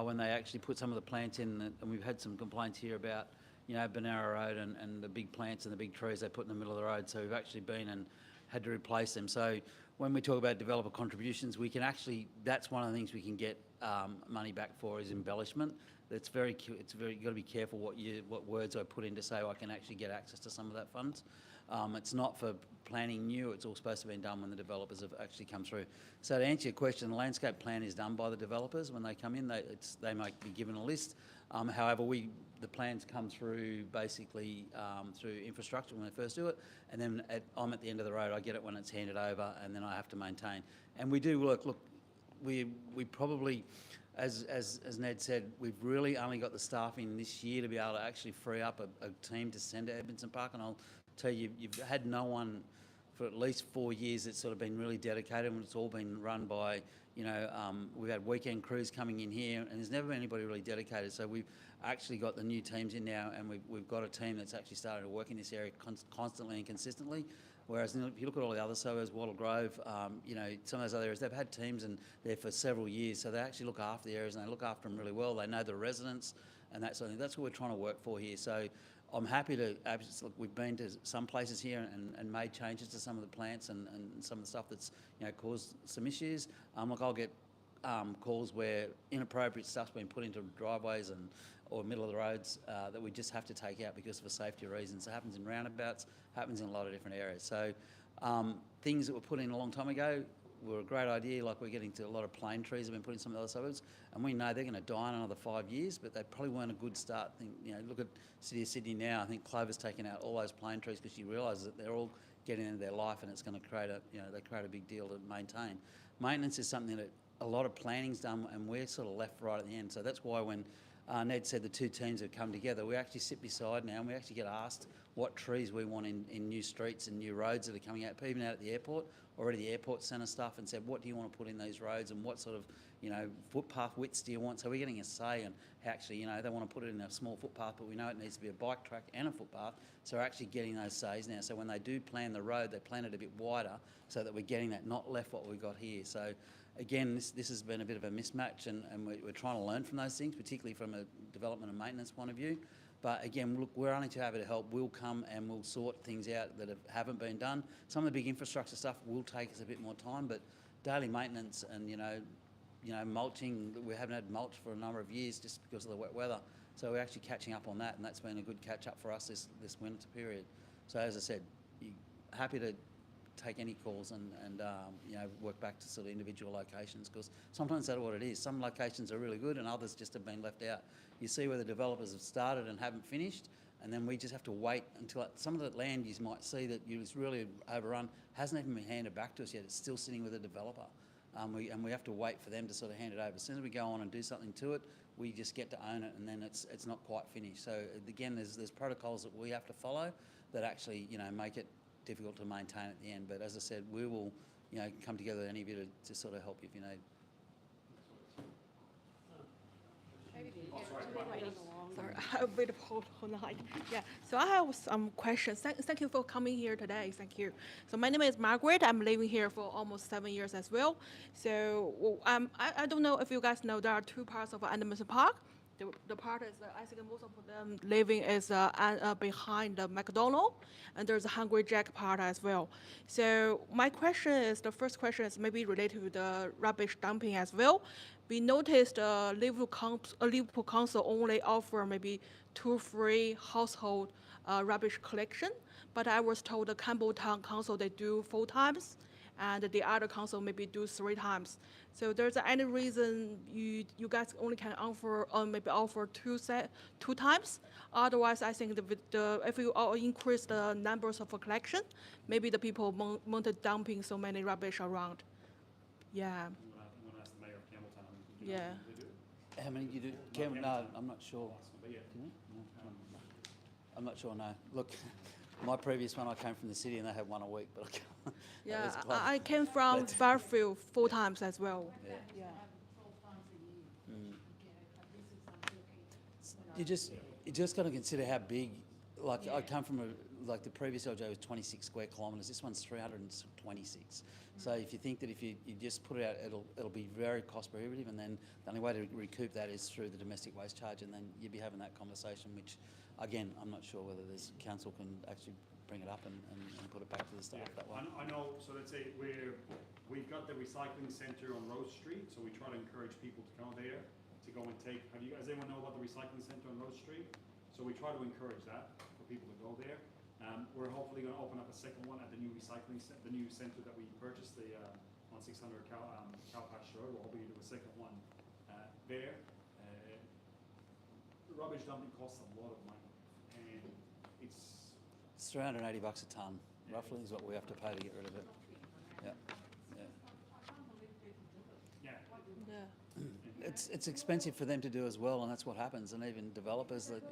when they actually put some of the plants in, and we've had some complaints here about, Banara Road and the big plants and the big trees they put in the middle of the road, so we've actually been and had to replace them. So when we talk about developer contributions, we can actually, that's one of the things we can get money back for is embellishment. It's very, you've got to be careful what words I put in to say I can actually get access to some of that funds. It's not for planning new, it's all supposed to be done when the developers have actually come through. So to answer your question, the landscape plan is done by the developers. When they come in, they might be given a list. However, the plans come through basically through infrastructure when they first do it, and then I'm at the end of the road, I get it when it's handed over, and then I have to maintain. And we do work, look, we probably, as Ned said, we've really only got the staff in this year to be able to actually free up a team to send to Edmondson Park, and I'll tell you, you've had no one for at least 4 years that's sort of been really dedicated, and it's all been run by, we've had weekend crews coming in here, and there's never been anybody really dedicated. So actually got the new teams in now, and we've got a team that's actually started to work in this area constantly and consistently. Whereas if you look at all the other suburbs, Wattle Grove, you know, some of those other areas, they've had teams in there for several years, so they actually look after the areas and they look after them really well. They know the residents and that sort of thing. That's what we're trying to work for here. So I'm happy to, look, we've been to some places here and made changes to some of the plants and some of the stuff that's, you know, caused some issues. Look, I'll get calls where inappropriate stuff's been put into driveways or middle of the roads that we just have to take out because for safety reasons. It happens in roundabouts, happens in a lot of different areas. So things that were put in a long time ago were a great idea, like we're getting to a lot of plane trees have been put in some of the other suburbs, and we know they're going to die in another 5 years, but they probably weren't a good start. You know, look at City of Sydney now. I think Clover's taken out all those plane trees because she realises that they're all getting into their life and it's going to create they create a big deal to maintain. Maintenance is something that a lot of planning's done, and we're sort of left right at the end. So that's why when Ned said the two teams have come together, we actually sit beside now and we actually get asked what trees we want in new streets and new roads that are coming out, even out at the airport, already the airport centre stuff, and said, what do you want to put in these roads and what sort of, you know, footpath widths do you want? So we're getting a say in actually, you know, they want to put it in a small footpath, but we know it needs to be a bike track and a footpath. So we're actually getting those says now. So when they do plan the road, they plan it a bit wider so that we're getting that, not left what we've got here. So again, this has been a bit of a mismatch, and we're trying to learn from those things, particularly from a development and maintenance point of view. But again, look, we're only too happy to help. We'll come and we'll sort things out that haven't been done. Some of the big infrastructure stuff will take us a bit more time, but daily maintenance and, you know, mulching, we haven't had mulch for a number of years just because of the wet weather. So we're actually catching up on that, and that's been a good catch up for us this winter period. So as I said, happy to take any calls and you know, work back to sort of individual locations, because sometimes that's what it is. Some locations are really good and others just have been left out. You see where the developers have started and haven't finished, and then we just have to wait until some of the land you might see that is really overrun hasn't even been handed back to us yet. It's still sitting with a developer. And we have to wait for them to sort of hand it over. As soon as we go on and do something to it, we just get to own it, and then it's not quite finished. So again, there's protocols that we have to follow that actually, you know, make it difficult to maintain at the end. But as I said, we will, you know, come together with any of you to sort of help you if you need. Sorry, I've waited whole night. Yeah, so I have some questions. Thank you for coming here today. Thank you. So my name is Margaret. I'm living here for almost 7 years as well. So I don't know if you guys know there are two parts of Edmondson Park. The part is, I think most of them living is behind the McDonald's, and there's a Hungry Jack part as well. So my question is, the first question is maybe related to the rubbish dumping as well. We noticed Liverpool Council only offer maybe 2 free household rubbish collection, but I was told the Campbelltown Council, they do 4 times, and the other council maybe do 3 times. So there's any reason you guys only can offer maybe offer 2 times? Otherwise, I think if you all increase the numbers of collection, maybe the people won't dumping so many rubbish around. Yeah. I'm gonna ask the mayor of Campbelltown. Yeah. How many do you do? Campbell? No, I'm not sure. But yeah. No? I'm not sure, no. Look, my previous one, I came from the city and they had 1 a week, but I can't. Yeah, I came from Fairfield 4 times as well. Yeah. Yeah. 12 times a year. Mm. You know, this is You just got to consider how big. Like I come from like the previous LJ was 26 square kilometres. This one's 326. So if you think that if you just put it out, it'll be very cost prohibitive, and then the only way to recoup that is through the domestic waste charge, and then you'd be having that conversation. Which, again, I'm not sure whether this council can actually bring it up and put it back to the staff that way. I know, so let's say we've got the recycling centre on Rose Street, so we try to encourage people to go there, to go and take, does anyone know about the recycling centre on Rose Street? So we try to encourage that, for people to go there. We're hopefully going to open up a second one at the new the new centre that we purchased, on 600 Cow Pasture Road. We're hoping to do a second one there. Rubbish dumping costs a lot of money, and it's $380 a tonne, roughly, is what we have to pay to get rid of it. Yeah. yeah. Yeah. It's expensive for them to do as well, and that's what happens. And even developers, that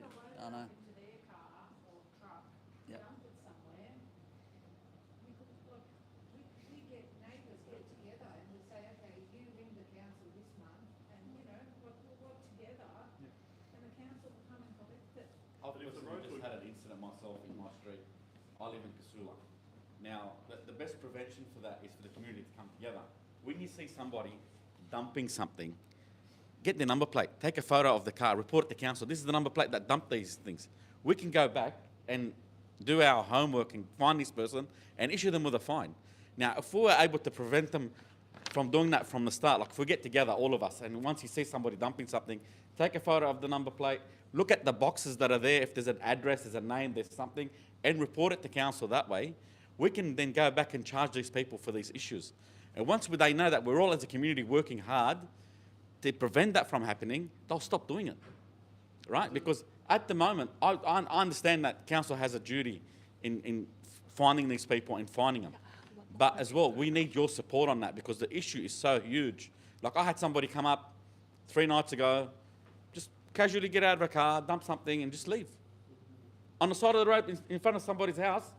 I know. into their car or truck, Yep. dump it somewhere. We get, neighbours get together and we say, okay, you ring the council this month, and you know, we'll work together. And the council I live in Casula. Now, the best prevention for that is for the community to come together. When you see somebody dumping something, get their number plate, take a photo of the car, report it to council. This is the number plate that dumped these things. We can go back and do our homework and find this person and issue them with a fine. Now, if we were able to prevent them from doing that from the start, like if we get together, all of us, and once you see somebody dumping something, take a photo of the number plate, look at the boxes that are there, if there's an address, there's a name, there's something, and report it to council that way, we can then go back and charge these people for these issues. And once they know that we're all as a community working hard to prevent that from happening, they'll stop doing it, right? Because at the moment, I understand that council has a duty in finding these people and finding them. But as well, we need your support on that because the issue is so huge. Like I had somebody come up 3 nights ago, just casually get out of a car, dump something and just leave. On the side of the road in front of somebody's house,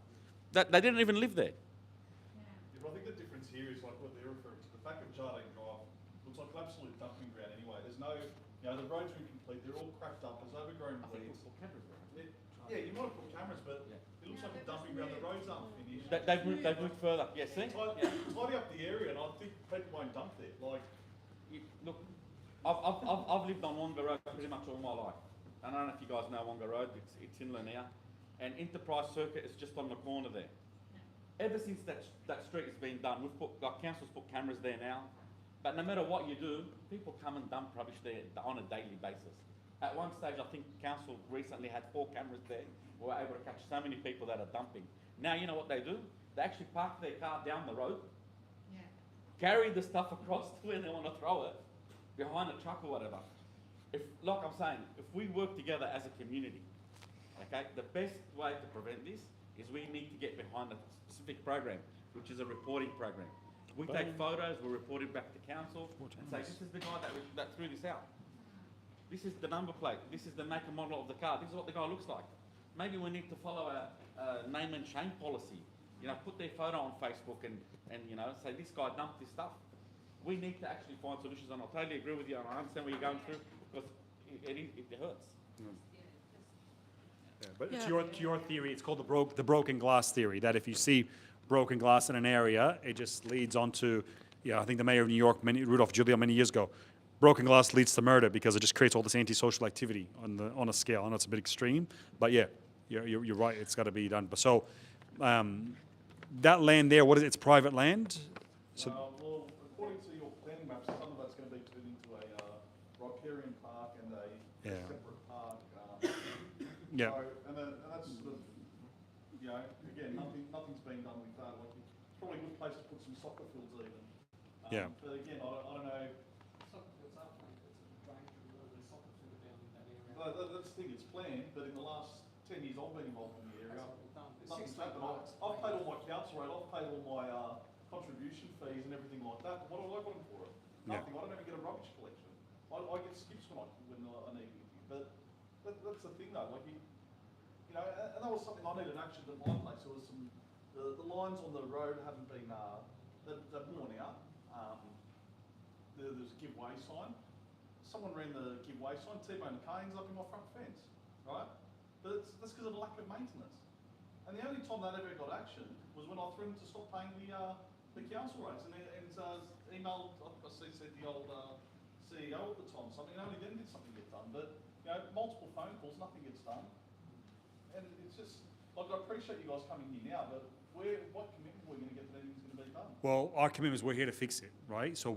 that they didn't even live there. Yeah, but I think the difference here is like what they're referring to. The back of Jardine Drive looks like an absolute dumping ground anyway. There's no, the roads are incomplete. They're all cracked up. There's overgrown weeds. Yeah, you might have put cameras, but it looks like a dumping ground. The roads aren't finished. They've moved further. Yeah, see? Tidy up the area, and I think people won't dump there. Like, Look, I've lived on Wonga Road pretty much all my life. I don't know if you guys know Wonga Road. It's in Linnea. And Enterprise Circuit is just on the corner there. Ever since that street has been done, council's put cameras there now. But no matter what you do, people come and dump rubbish there on a daily basis. At one stage, I think council recently had 4 cameras there. We were able to catch so many people that are dumping. Now, you know what they do? They actually park their car down the road, carry the stuff across to where they want to throw it, behind a truck or whatever. Like I'm saying, if we work together as a community, okay, the best way to prevent this is we need to get behind a specific program, which is a reporting program. We take photos, we report it back to council, and say, this is the guy that threw this out. This is the number plate. This is the make and model of the car. This is what the guy looks like. Maybe we need to follow a name and shame policy. Put their photo on Facebook and say this guy dumped this stuff. We need to actually find solutions, and I totally agree with you, and I understand what you're going through because it hurts. Yeah, but to your theory, it's called the broken glass theory, that if you see broken glass in an area, it just leads on to, I think the mayor of New York, Rudolph Giuliani, many years ago, broken glass leads to murder because it just creates all this antisocial activity on a scale. I know it's a bit extreme, but yeah, you're right, it's got to be done. But so, that land there, what is it? It's private land? So, well, according to your planning maps, some of that's going to be turned into a riparian park and a separate park. Yeah. So, and that's sort of, again, nothing's been done with that. Like, it's probably a good place to put some soccer fields even. Yeah. But again, I don't know. That's the thing, it's planned, but in the last 10 years I've been involved in the area, nothing's happened. I've paid all my council rate, I've paid all my contribution fees and everything like that, but what have I got for it? Nothing. I don't even get a rubbish collection. I get skips when I need anything, but that's the thing though, like and that was something I needed action at my place. There was some, the lines on the road haven't been, they've worn out. There's a giveaway sign. Someone ran the giveaway sign, T-bone canes up in my front fence, right? But that's because of lack of maintenance. And the only time that ever got action was when I threatened to stop paying the council rates and emailed, I said the old CEO at the time, something, and only then did something get done. But, multiple phone calls, nothing gets done. And it's just, like, I appreciate you guys coming here now, but what commitment are we going to get that anything's going to be done? well, our commitment is we're here to fix it, right? So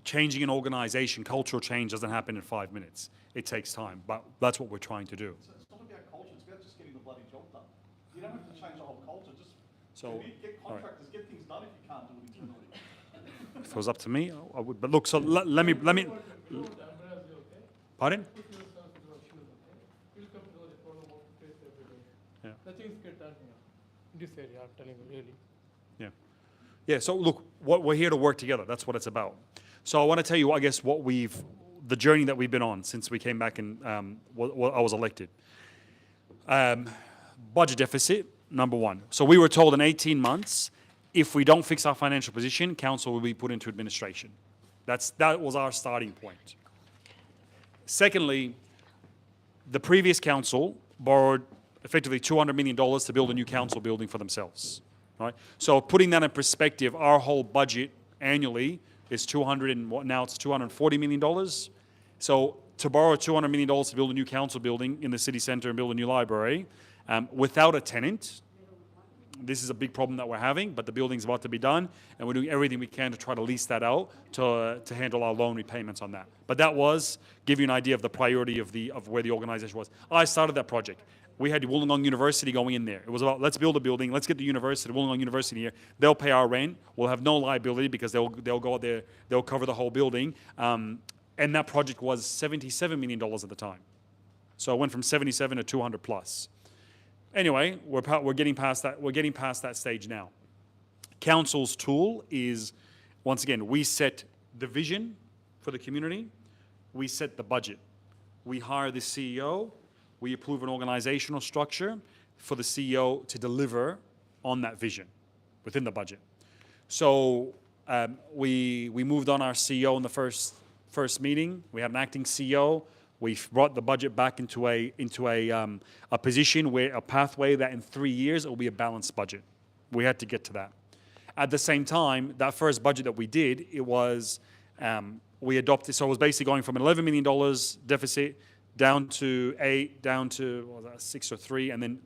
changing an organization, cultural change doesn't happen in 5 minutes. It takes time, but that's what we're trying to do. It's not about culture, it's about just getting the bloody job done. You don't have to change the whole culture, just get contractors, get things done if you can't do it internally. If it was up to me, I would. But look, so let me. Pardon? Yeah. Nothing's get done here. In this area, I'm telling you, really. Yeah. Yeah. So look, we're here to work together. That's what it's about. So I want to tell you, I guess, the journey that we've been on since we came back and I was elected. Budget deficit, number one. So we were told in 18 months, if we don't fix our financial position, council will be put into administration. That was our starting point. Secondly, the previous council borrowed effectively $200 million to build a new council building for themselves, right? So putting that in perspective, our whole budget annually is now it's $240 million. So to borrow $200 million to build a new council building in the city centre and build a new library without a tenant, this is a big problem that we're having, but the building's about to be done, and we're doing everything we can to try to lease that out to handle our loan repayments on that. But that was, give you an idea of the priority of where the organization was. I started that project. We had Wollongong University going in there. It was about, let's build a building, let's get the university, Wollongong University here. They'll pay our rent. We'll have no liability because they'll go out there, they'll cover the whole building. And that project was $77 million at the time. So it went from 77 to 200 plus. Anyway, we're getting past that. We're getting past that stage now. Council's tool is, once again, we set the vision for the community. We set the budget. We hire the CEO. We approve an organizational structure for the CEO to deliver on that vision within the budget. So we moved on our CEO in the first meeting. We had an acting CEO. We brought the budget back into a position where a pathway that in 3 years it will be a balanced budget. We had to get to that. At the same time, that first budget that we did, it was we adopted. So it was basically going from an $11 million deficit down to 8, down to what was that, 6 or 3, and then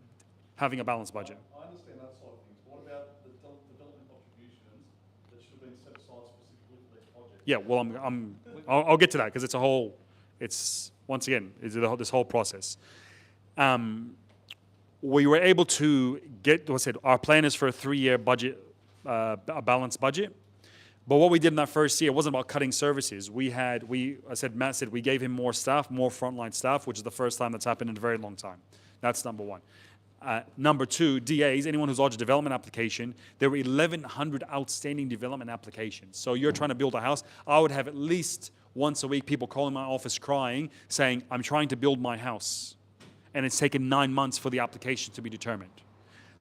having a balanced budget. I understand that side of things. What about the development contributions that should have been set aside specifically for these projects? Yeah, well, I'll get to that because it's a whole. It's once again, it's this whole process. We were able to get. What I said, our plan is for a 3-year budget, a balanced budget. But what we did in that first year wasn't about cutting services. Matt said we gave him more staff, more frontline staff, which is the first time that's happened in a very long time. That's number one. Number two, DAs, anyone who's lodged a development application, there were 1,100 outstanding development applications. So you're trying to build a house. I would have at least once a week people calling my office crying, saying, I'm trying to build my house. And it's taken 9 months for the application to be determined.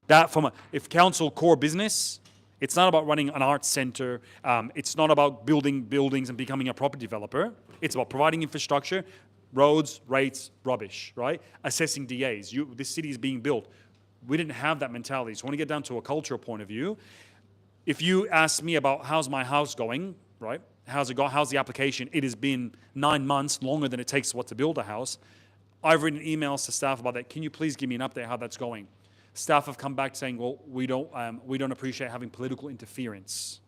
That if council core business, it's not about running an arts center. It's not about building buildings and becoming a property developer. It's about providing infrastructure, roads, rates, rubbish, right? Assessing DAs. This city is being built. We didn't have that mentality. So when you get down to a cultural point of view, if you ask me about how's my house going, right? How's the application? It has been 9 months, longer than it takes to build a house. I've written emails to staff about that. Can you please give me an update how that's going? Staff have come back saying, well, we don't appreciate having political interference,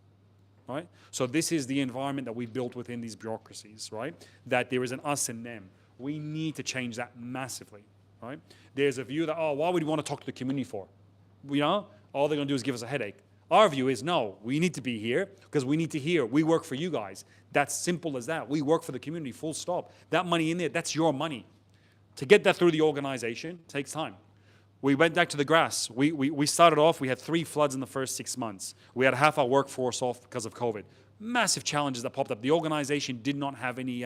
right? So this is the environment that we built within these bureaucracies, right? That there is an us and them. We need to change that massively, right? There's a view that, why would we want to talk to the community for? All they're going to do is give us a headache. Our view is, no, we need to be here because we need to hear. We work for you guys. That's simple as that. We work for the community, full stop. That money in there, that's your money. To get that through the organization takes time. We went back to the grass. We started off, we had 3 floods in the first 6 months. We had half our workforce off because of COVID. Massive challenges that popped up. The organization did not have any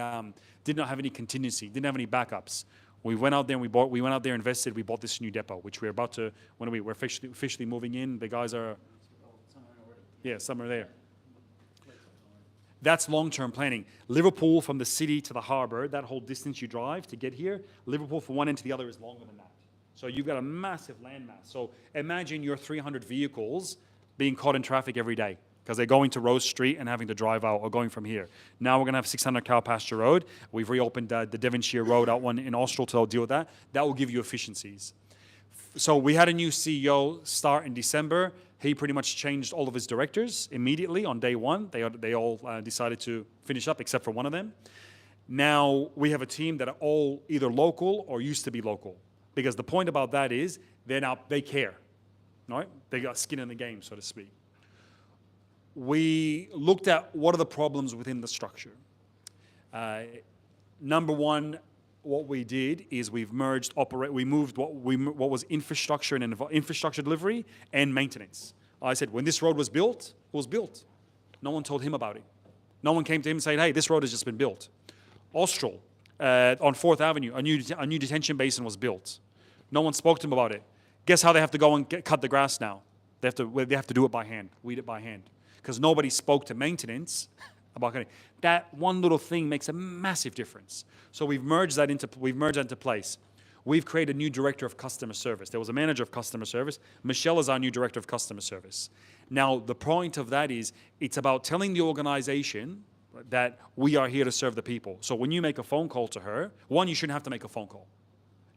contingency, didn't have any backups. We went out there and we went out there, invested, we bought this new depot, which we're about to, we're officially moving in. The guys are, some are there. That's long-term planning. Liverpool from the city to the harbour, that whole distance you drive to get here, Liverpool from one end to the other is longer than that. So you've got a massive landmass. So imagine your 300 vehicles being caught in traffic every day because they're going to Rose Street and having to drive out or going from here. Now we're going to have 600 Cow Pasture Road. We've reopened the Devonshire Road out one in Austral to deal with that. That will give you efficiencies. So we had a new CEO start in December. He pretty much changed all of his directors immediately on day one. They all decided to finish up except for one of them. Now we have a team that are all either local or used to be local. Because the point about that is they care, right? They got skin in the game, so to speak. We looked at what are the problems within the structure. Number one, what we did is we moved what was infrastructure and infrastructure delivery and maintenance. I said when this road was built, it was built. No one told him about it. No one came to him and said, hey, this road has just been built. Austral, on 4th Avenue, a new detention basin was built. No one spoke to him about it. Guess how they have to go and cut the grass now? They have to do it by hand, weed it by hand. Because nobody spoke to maintenance about cutting. That one little thing makes a massive difference. So we've merged that into place. we've created a new director of customer service. There was a manager of customer service. Michelle is our new director of customer service. Now, the point of that is it's about telling the organization that we are here to serve the people. So when you make a phone call to her, one, you shouldn't have to make a phone call.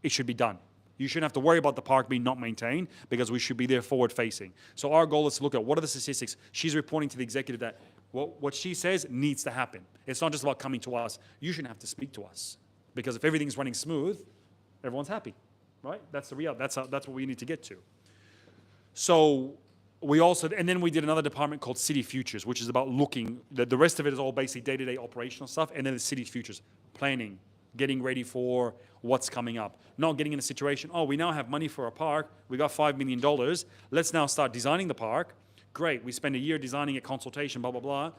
It should be done. You shouldn't have to worry about the park being not maintained because we should be there forward facing. So our goal is to look at what are the statistics. She's reporting to the executive that what she says needs to happen. It's not just about coming to us. You shouldn't have to speak to us because if everything's running smooth, everyone's happy, right? That's the reality. That's what we need to get to. So we also, and then we did another department called City Futures, which is about looking, the rest of it is all basically day-to-day operational stuff, and then the City Futures, planning, getting ready for what's coming up. Not getting in a situation, oh, we now have money for a park, we got $5 million, let's now start designing the park. Great, we spend a year designing a consultation, blah, blah, blah.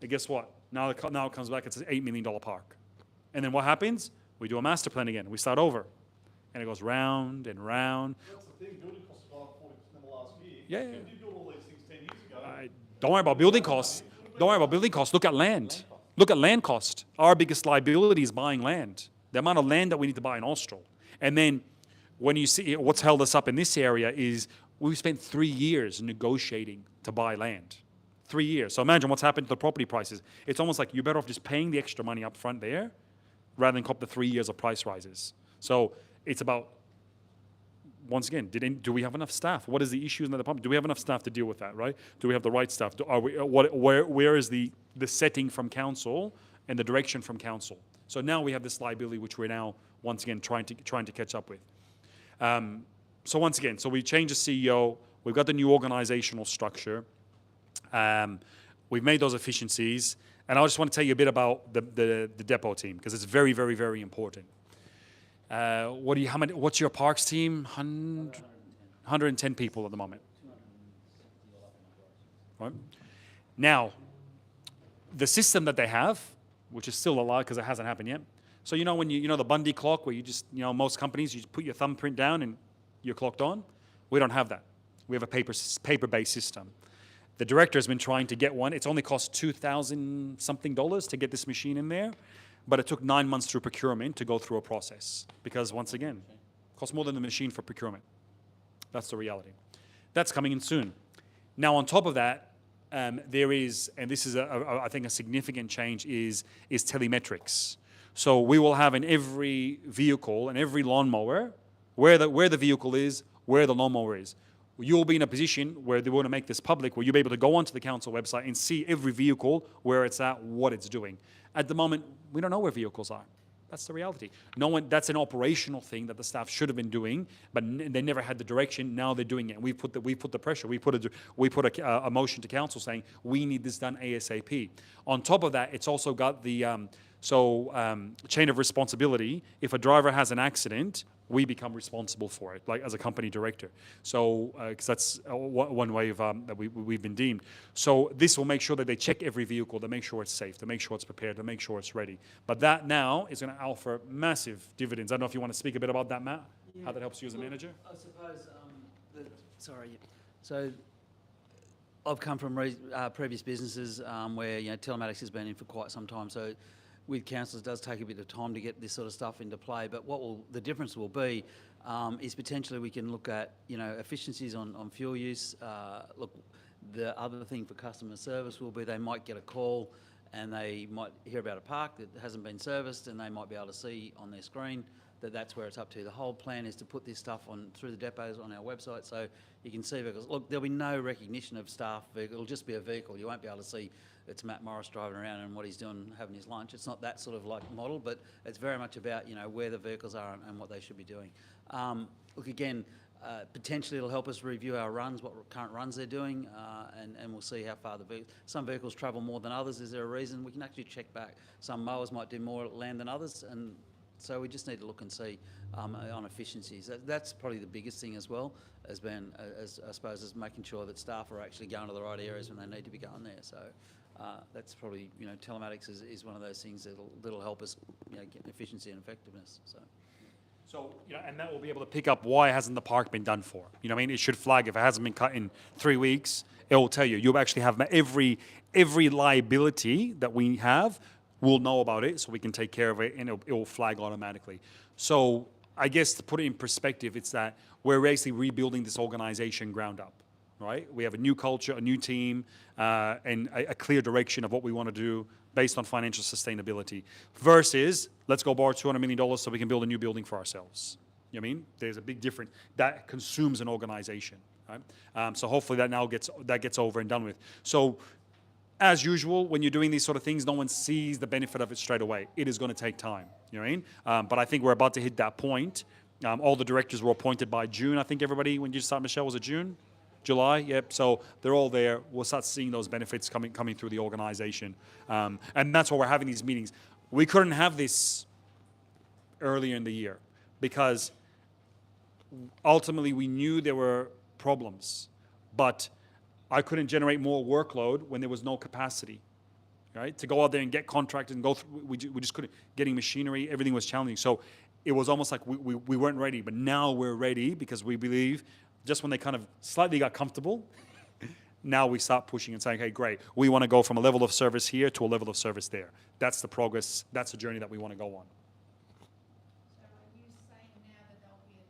And guess what? Now it comes back, it's an $8 million park. And then what happens? We do a master plan again, we start over. And it goes round and round. That's the thing, building costs have gone up 40% in the last year. Yeah. If you build all these things 10 years ago. Don't worry about building costs. Don't worry about building costs. Look at land. Look at land cost. Our biggest liability is buying land. The amount of land that we need to buy in Austral. And then when you see what's held us up in this area is we've spent 3 years negotiating to buy land. 3 years. So imagine what's happened to the property prices. It's almost like you're better off just paying the extra money up front there rather than cop the 3 years of price rises. So it's about, once again, do we have enough staff? What is the issues in the department? Do we have enough staff to deal with that, right? Do we have the right staff? Where is the setting from council and the direction from council? So now we have this liability, which we're now, once again, trying to catch up with. So once again, so we changed the CEO. We've got the new organizational structure. We've made those efficiencies. And I just want to tell you a bit about the depot team, because it's very, very, very important. What's your parks team? 110 people at the moment. Right? Now, the system that they have, which is still a lot because it hasn't happened yet. So you know when you know the Bundy clock where you just, most companies, you just put your thumbprint down and you're clocked on? We don't have that. We have a paper-based system. The director has been trying to get one. It's only cost $2,000 something to get this machine in there. But it took 9 months through procurement to go through a process because, once again, it costs more than the machine for procurement. That's the reality. That's coming in soon. Now, on top of that, there is, and this is, I think, a significant change, is telemetrics. So we will have in every vehicle and every lawnmower where the vehicle is, where the lawnmower is. You'll be in a position where they want to make this public, where you'll be able to go onto the council website and see every vehicle, where it's at, what it's doing. At the moment, we don't know where vehicles are. That's the reality. That's an operational thing that the staff should have been doing, but they never had the direction. Now they're doing it. And we put the pressure. We put a motion to council saying we need this done ASAP. On top of that, it's also got the chain of responsibility. If a driver has an accident, we become responsible for it, like as a company director. So, because that's one way of that we've been deemed. So this will make sure that they check every vehicle, to make sure it's safe, to make sure it's prepared, to make sure it's ready. But that now is going to offer massive dividends. I don't know if you want to speak a bit about that, Matt, how that helps you as a manager? I suppose, so I've come from previous businesses where telematics has been in for quite some time. So with councils, it does take a bit of time to get this sort of stuff into play. But the difference will be is potentially we can look at efficiencies on fuel use. Look, the other thing for customer service will be they might get a call and they might hear about a park that hasn't been serviced, and they might be able to see on their screen that that's where it's up to. The whole plan is to put this stuff through the depots on our website, so you can see vehicles. Look, there'll be no recognition of staff vehicle. It'll just be a vehicle. You won't be able to see it's Matt Morris driving around and what he's doing, having his lunch. It's not that sort of like model, but it's very much about where the vehicles are and what they should be doing. Look, again, potentially it'll help us review our runs, what current runs they're doing, and we'll see how far some vehicles travel more than others. Is there a reason? We can actually check back. Some mowers might do more land than others, and so we just need to look and see on efficiencies. That's probably the biggest thing as well, I suppose, is making sure that staff are actually going to the right areas when they need to be going there. So that's probably, telematics is one of those things that'll help us, get efficiency and effectiveness. So, and that will be able to pick up why hasn't the park been done for. It should flag if it hasn't been cut in 3 weeks. It will tell you. You'll actually have every liability that we have. We'll know about it, so we can take care of it, and it will flag automatically. So I guess to put it in perspective, it's that we're basically rebuilding this organization ground up, right? We have a new culture, a new team, and a clear direction of what we want to do based on financial sustainability. Versus, let's go borrow $200 million so we can build a new building for ourselves. You know what I mean? There's a big difference. That consumes an organization, right? So hopefully that now gets over and done with. So as usual, when you're doing these sort of things, no one sees the benefit of it straight away. It is going to take time, you know what I mean? But I think we're about to hit that point. All the directors were appointed by June. I think everybody, when you start, Michelle, was it June? July? Yep. So they're all there. We'll start seeing those benefits coming through the organization. And that's why we're having these meetings. We couldn't have this earlier in the year because ultimately we knew there were problems, but I couldn't generate more workload when there was no capacity, right? To go out there and get contractors and go through, we just couldn't. Getting machinery, everything was challenging. So it was almost like we weren't ready, but now we're ready because we believe just when they kind of slightly got comfortable, now we start pushing and saying, hey, great, we want to go from a level of service here to a level of service there. That's the progress, that's the journey that we want to go on. So are you saying now that there'll be a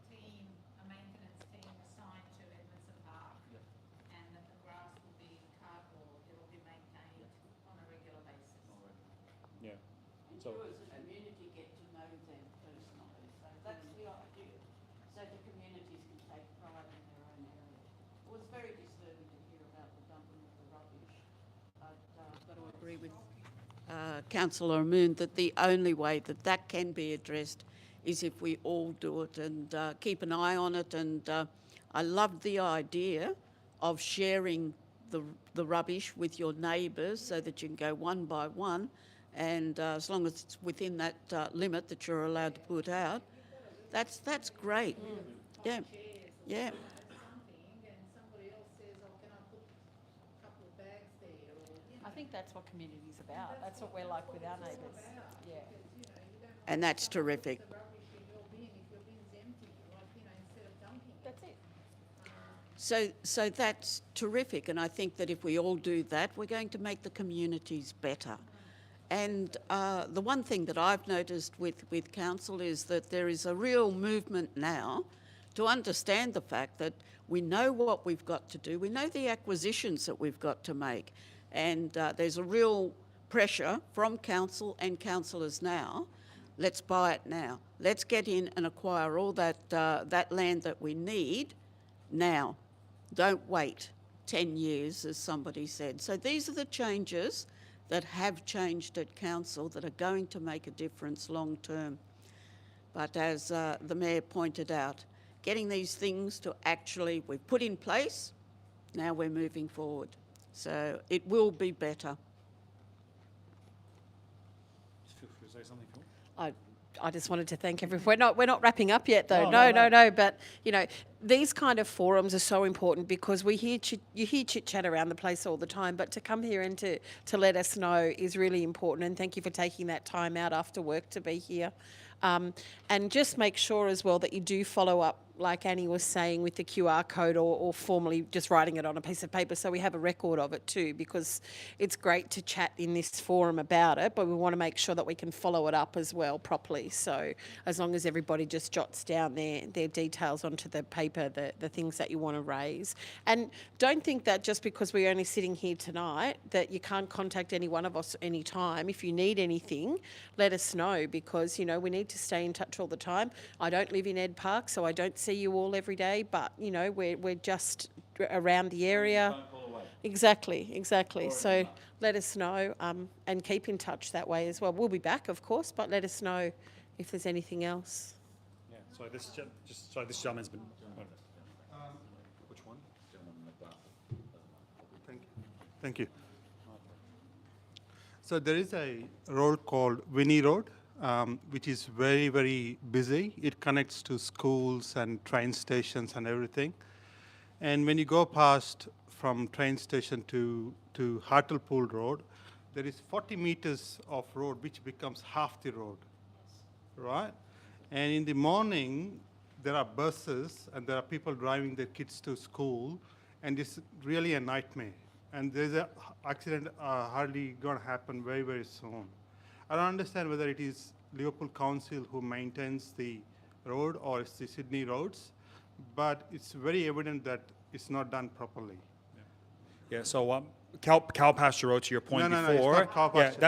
maintenance team assigned to Edmondson Park? And that the grass will be cut or it'll be maintained on a regular basis? Yeah. And So- you as a community get to know them personally, so that's the idea. So the communities can take pride in their own area. It was very disturbing to hear about the dumping of the rubbish, but I've got to agree with Councillor Moon that the only way that that can be addressed is if we all do it and keep an eye on it. And I love the idea of sharing the rubbish with your neighbours so that you can go one by one, and as long as it's within that limit that you're allowed to put out, that's great. Yeah, yeah. Something and somebody else says, oh, can I put a couple of bags there or, you know. I think that's what community's about. That's what we're like with our neighbours. Yeah. And that's terrific. The rubbish in your bin if your bin's empty, like, you know, instead of dumping. That's it. So that's terrific, and I think that if we all do that, we're going to make the communities better. And the one thing that I've noticed with council is that there is a real movement now to understand the fact that we know what we've got to do, we know the acquisitions that we've got to make, and there's a real pressure from council and councillors now. Let's buy it now. Let's get in and acquire all that land that we need now. Don't wait 10 years, as somebody said. So these are the changes that have changed at council that are going to make a difference long term. But as the Mayor pointed out, getting these things to actually, we've put in place, now we're moving forward. So it will be better. Feel free to say something, Phil. I just wanted to thank everyone. We're not wrapping up yet, though. No. But you know, these kind of forums are so important because you hear chit chat around the place all the time. But to come here and to let us know is really important. And thank you for taking that time out after work to be here. And just make sure as well that you do follow up, like Annie was saying, with the QR code or formally just writing it on a piece of paper so we have a record of it too, because it's great to chat in this forum about it, but we want to make sure that we can follow it up as well properly. So as long as everybody just jots down their details onto the paper, the things that you want to raise. And don't think that just because we're only sitting here tonight that you can't contact any one of us anytime. If you need anything, let us know, because, you know, we need to stay in touch all the time. I don't live in Ed Park, so I don't see you all every day, but, you know, we're just around the area. Exactly. So let us know and keep in touch that way as well. We'll be back, of course, but let us know if there's anything else. Yeah, so this gentleman's been... Which one? Thank you. So there is a road called Winnie Road, which is very, very busy. It connects to schools and train stations and everything. And when you go past from train station to Hartlepool Road, there is 40 meters of road which becomes half the road, right? And in the morning, there are buses and there are people driving their kids to school, and it's really a nightmare. And there's an accident hardly going to happen very, very soon. I don't understand whether it is Liverpool Council who maintains the road or it's the Sydney roads, but it's very evident that it's not done properly. Yeah, so cow pasture road, to your point No, it's before, not cow yeah, pasture.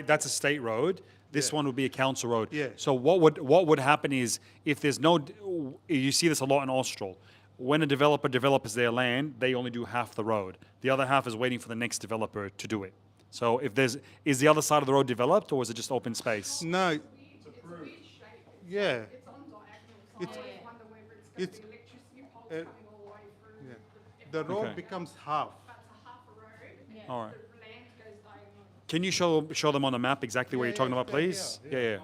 that's a state road. This Yeah. one would be a council road. Yeah. So what would happen is if there's no, you see this a lot in Austral. When a developer develops their land, they only do half the road. The other half is waiting for the next developer to do it. So is the other side of the road developed or is it just open space? No, It's a weird shape. yeah. It's on diagonal, so It's- I always wonder whether it's it's- got the electricity poles uh, coming all the way through. Yeah. The road Okay. becomes half. That's a half a road, and All right. the land goes diagonal. Can you show them on the map exactly what you're talking about, please? Yeah. The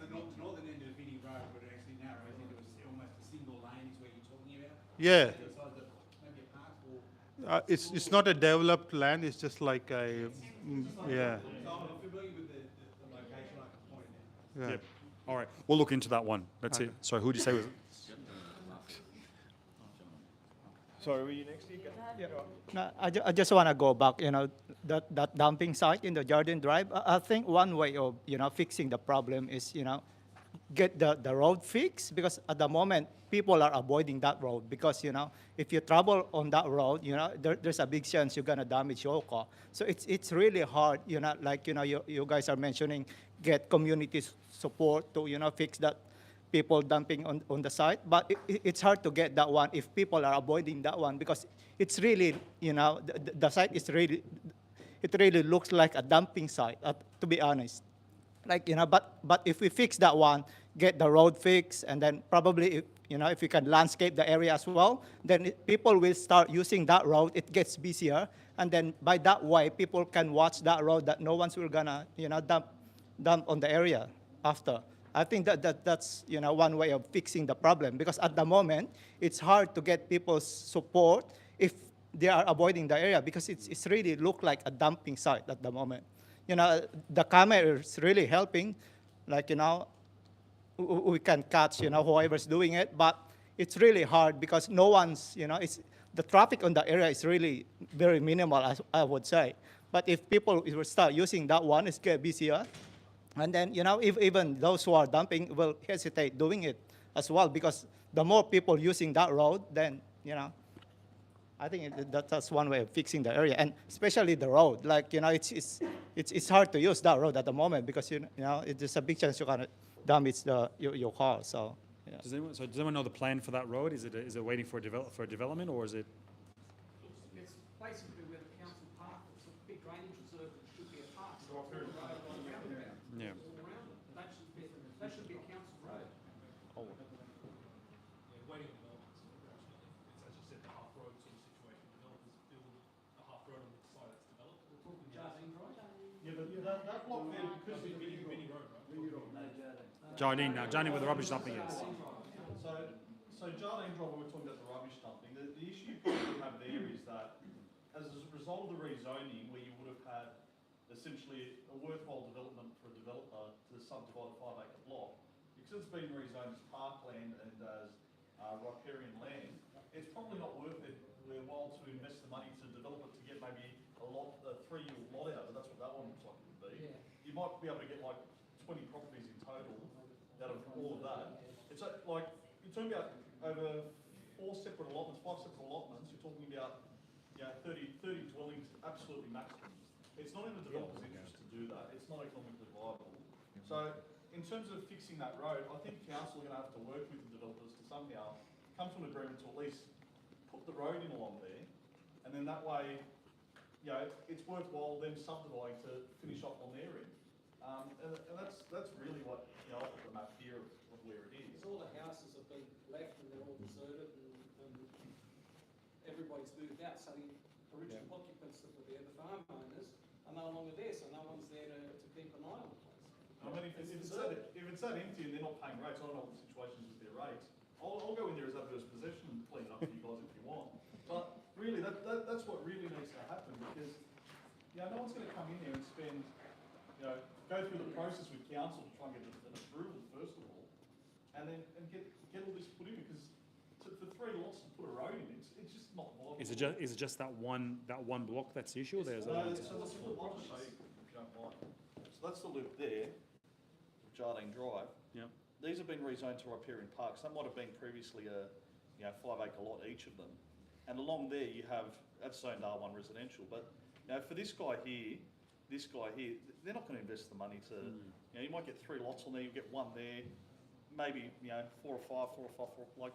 northern end of Vinnie Road would actually narrow into almost a single lane is where you're talking about. Yeah. Maybe a park or. It's not a developed land, it's just like a, yeah. So I'm familiar with the location, I can point it out. Yeah. All right, we'll look into that one. That's it. Sorry, who'd you say was? Sorry, were you next? You go. Yeah. No, I just want to go back, that dumping site in the Jardine Drive. I think one way of, fixing the problem is, get the road fixed, because at the moment, people are avoiding that road because, if you travel on that road, there's a big chance you're going to damage your car. So it's really hard, like, you guys are mentioning, get community support to, fix that people dumping on the site, but it's hard to get that one if people are avoiding that one because it's really, the site is really, it really looks like a dumping site, to be honest. Like, but if we fix that one, get the road fixed, and then probably, if we can landscape the area as well, then people will start using that road, it gets busier, and then by that way, people can watch that road that no one's will gonna, dump on the area after. I think that's one way of fixing the problem because at the moment it's hard to get people's support if they are avoiding the area because it's really look like a dumping site at the moment. The camera is really helping, like we can catch whoever's doing it, but it's really hard because no one's it's the traffic on the area is really very minimal, I would say. But if people will start using that one, it's get busier. And then, if even those who are dumping will hesitate doing it as well because the more people using that road, then, I think that's one way of fixing the area, and especially the road. Like, it's hard to use that road at the moment because, there's a big chance you're going to damage your car. So, yeah. Does anyone know the plan for that road? Is it waiting for a development or is it? It's basically where the council park, it's a big drainage reserve, it should be a park. Yeah. That should be a council road. Waiting on developments. It's as you said, the half road sort of situation. Developers build a half road on the side that's developed. We're talking Jardine Drive. Yeah, but that block there, because it's Vinnie Road, right? Jardine now, Jardine where the rubbish dumping is. So Jardine Drive, when we're talking about the rubbish dumping, the issue you probably have there is that as a result of the rezoning, where you would have had essentially a worthwhile development for a developer to subdivide a 5-acre block, because it's been rezoned as parkland and as riparian land, it's probably not worth it their while to invest the money to develop it to get maybe a 3-year lot out of it. That's what that one looks like it would be. Yeah. You might be able to get like 20 properties in total out of all of that. It's like, you're talking about over 5 separate allotments, you're talking about 30 dwellings, absolutely maximum. It's not in the developer's interest to do that. It's not economically viable. So in terms of fixing that road, I think council are going to have to work with the developers to somehow come to an agreement to at least put the road in along there, and then that way, it's worthwhile them subdividing to finish off on their end. And that's really what I put the map here of where it is. Because all the houses have been left and they're all deserted and everybody's moved out, so the original occupants that were there, the farm owners, are no longer there, so no one's there to keep an eye on the place. I mean, if it's that empty and they're not paying rates, I don't know what the situation is with their rates. I'll go in there as adverse possession and clean it up for you guys if you want. But really, that's what really needs to happen because, no one's going to come in there and spend, go through the process with council to try and get an approval first of all, and then get all this put in because for 3 lots to put a road in, it's just not viable. Is it just that one block that's the issue? Or there's So that's the loop, I'll just show you if you don't mind. So that's the loop there, Jardine Drive. Yeah. these have been rezoned to riparian parks. That might have been previously a 5-acre lot each of them. And along there you have, that's zoned R1 residential, but for this guy here, they're not going to invest the money to, you might get 3 lots on there, you get 1 there, maybe, 4 or 5, like,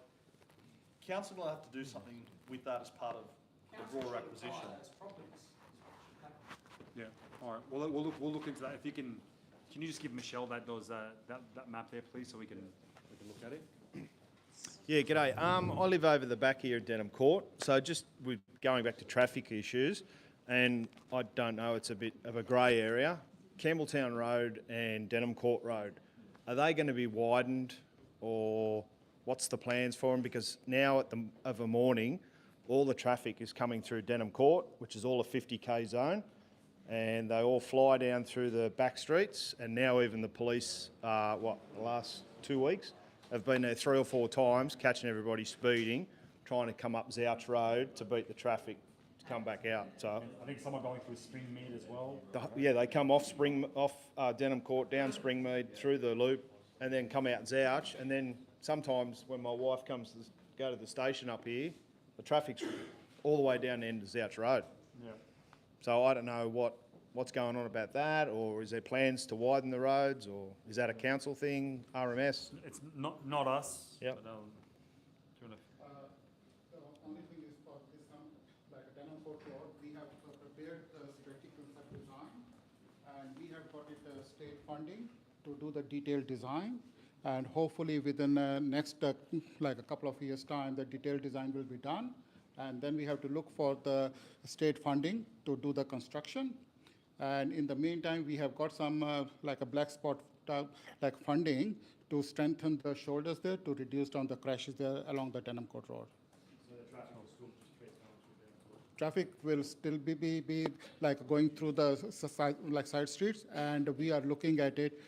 council will have to do something with that as part of the broader acquisition. Yeah, all right, we'll look into that. If you can you just give Michelle that map there, please, so we can look at it? Yeah, g'day. I live over the back here at Denham Court, so just with going back to traffic issues, and I don't know, it's a bit of a grey area. Campbelltown Road and Denham Court Road, are they going to be widened, or what's the plans for them? Because now of a morning, all the traffic is coming through Denham Court, which is all a 50k zone, and they all fly down through the back streets, and now even the police, the last 2 weeks, have been there 3 or 4 times, catching everybody speeding, trying to come up Zouch Road to beat the traffic to come back out. So I think someone going through Springmead as well. yeah, they come off Denham Court, down Springmead, through the loop, and then come out Zouch. And then sometimes when my wife comes to go to the station up here, the traffic's all the way down the end of Zouch Road. Yeah. So I don't know what's going on about that, or is there plans to widen the roads, or is that a council thing, RMS? It's not us. Yep. But, The only thing is for this like a Denham Court Road, we have prepared the safety concept design, and we have got it state funding to do the detailed design, and hopefully within next like a couple of years' time, the detailed design will be done. And then we have to look for the state funding to do the construction. And in the meantime, we have got some like a black spot like funding to strengthen the shoulders there, to reduce down the crashes there along the Denham Court Road. So the traffic will still just trace down through there. Traffic will still be like going through the side streets, and we are looking at it.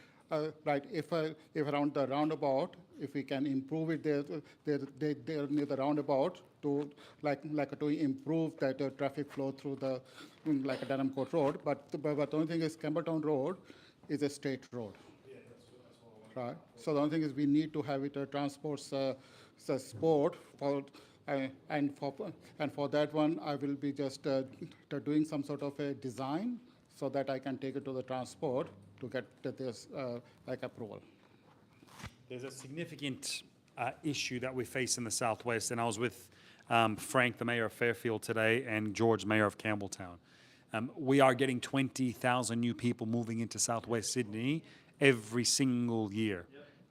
Right, if around the roundabout, if we can improve it there near the roundabout to to improve that traffic flow through the like a Denham Court Road. But the only thing is Campbelltown Road is a state road. Yeah, that's what right. So the only thing is we need to have it a transport sport for. And for that one, I will be just doing some sort of a design so that I can take it to the transport to get this like approval. There's a significant issue that we face in the Southwest, and I was with Frank, the mayor of Fairfield today, and George, mayor of Campbelltown. We are getting 20,000 new people moving into Southwest Sydney every single year.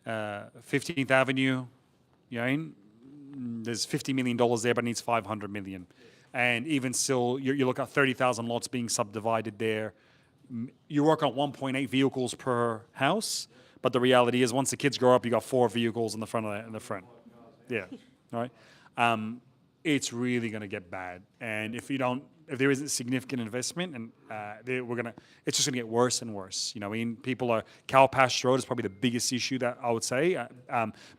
15th Avenue, there's $50 million there, but it needs $500 million. And even still, you look at 30,000 lots being subdivided there. You work on 1.8 vehicles per house, but the reality is once the kids grow up, you got 4 vehicles in the front. Yeah, all right. It's really going to get bad, and if there isn't significant investment, and it's just going to get worse and worse. Cowpash Road is probably the biggest issue that I would say,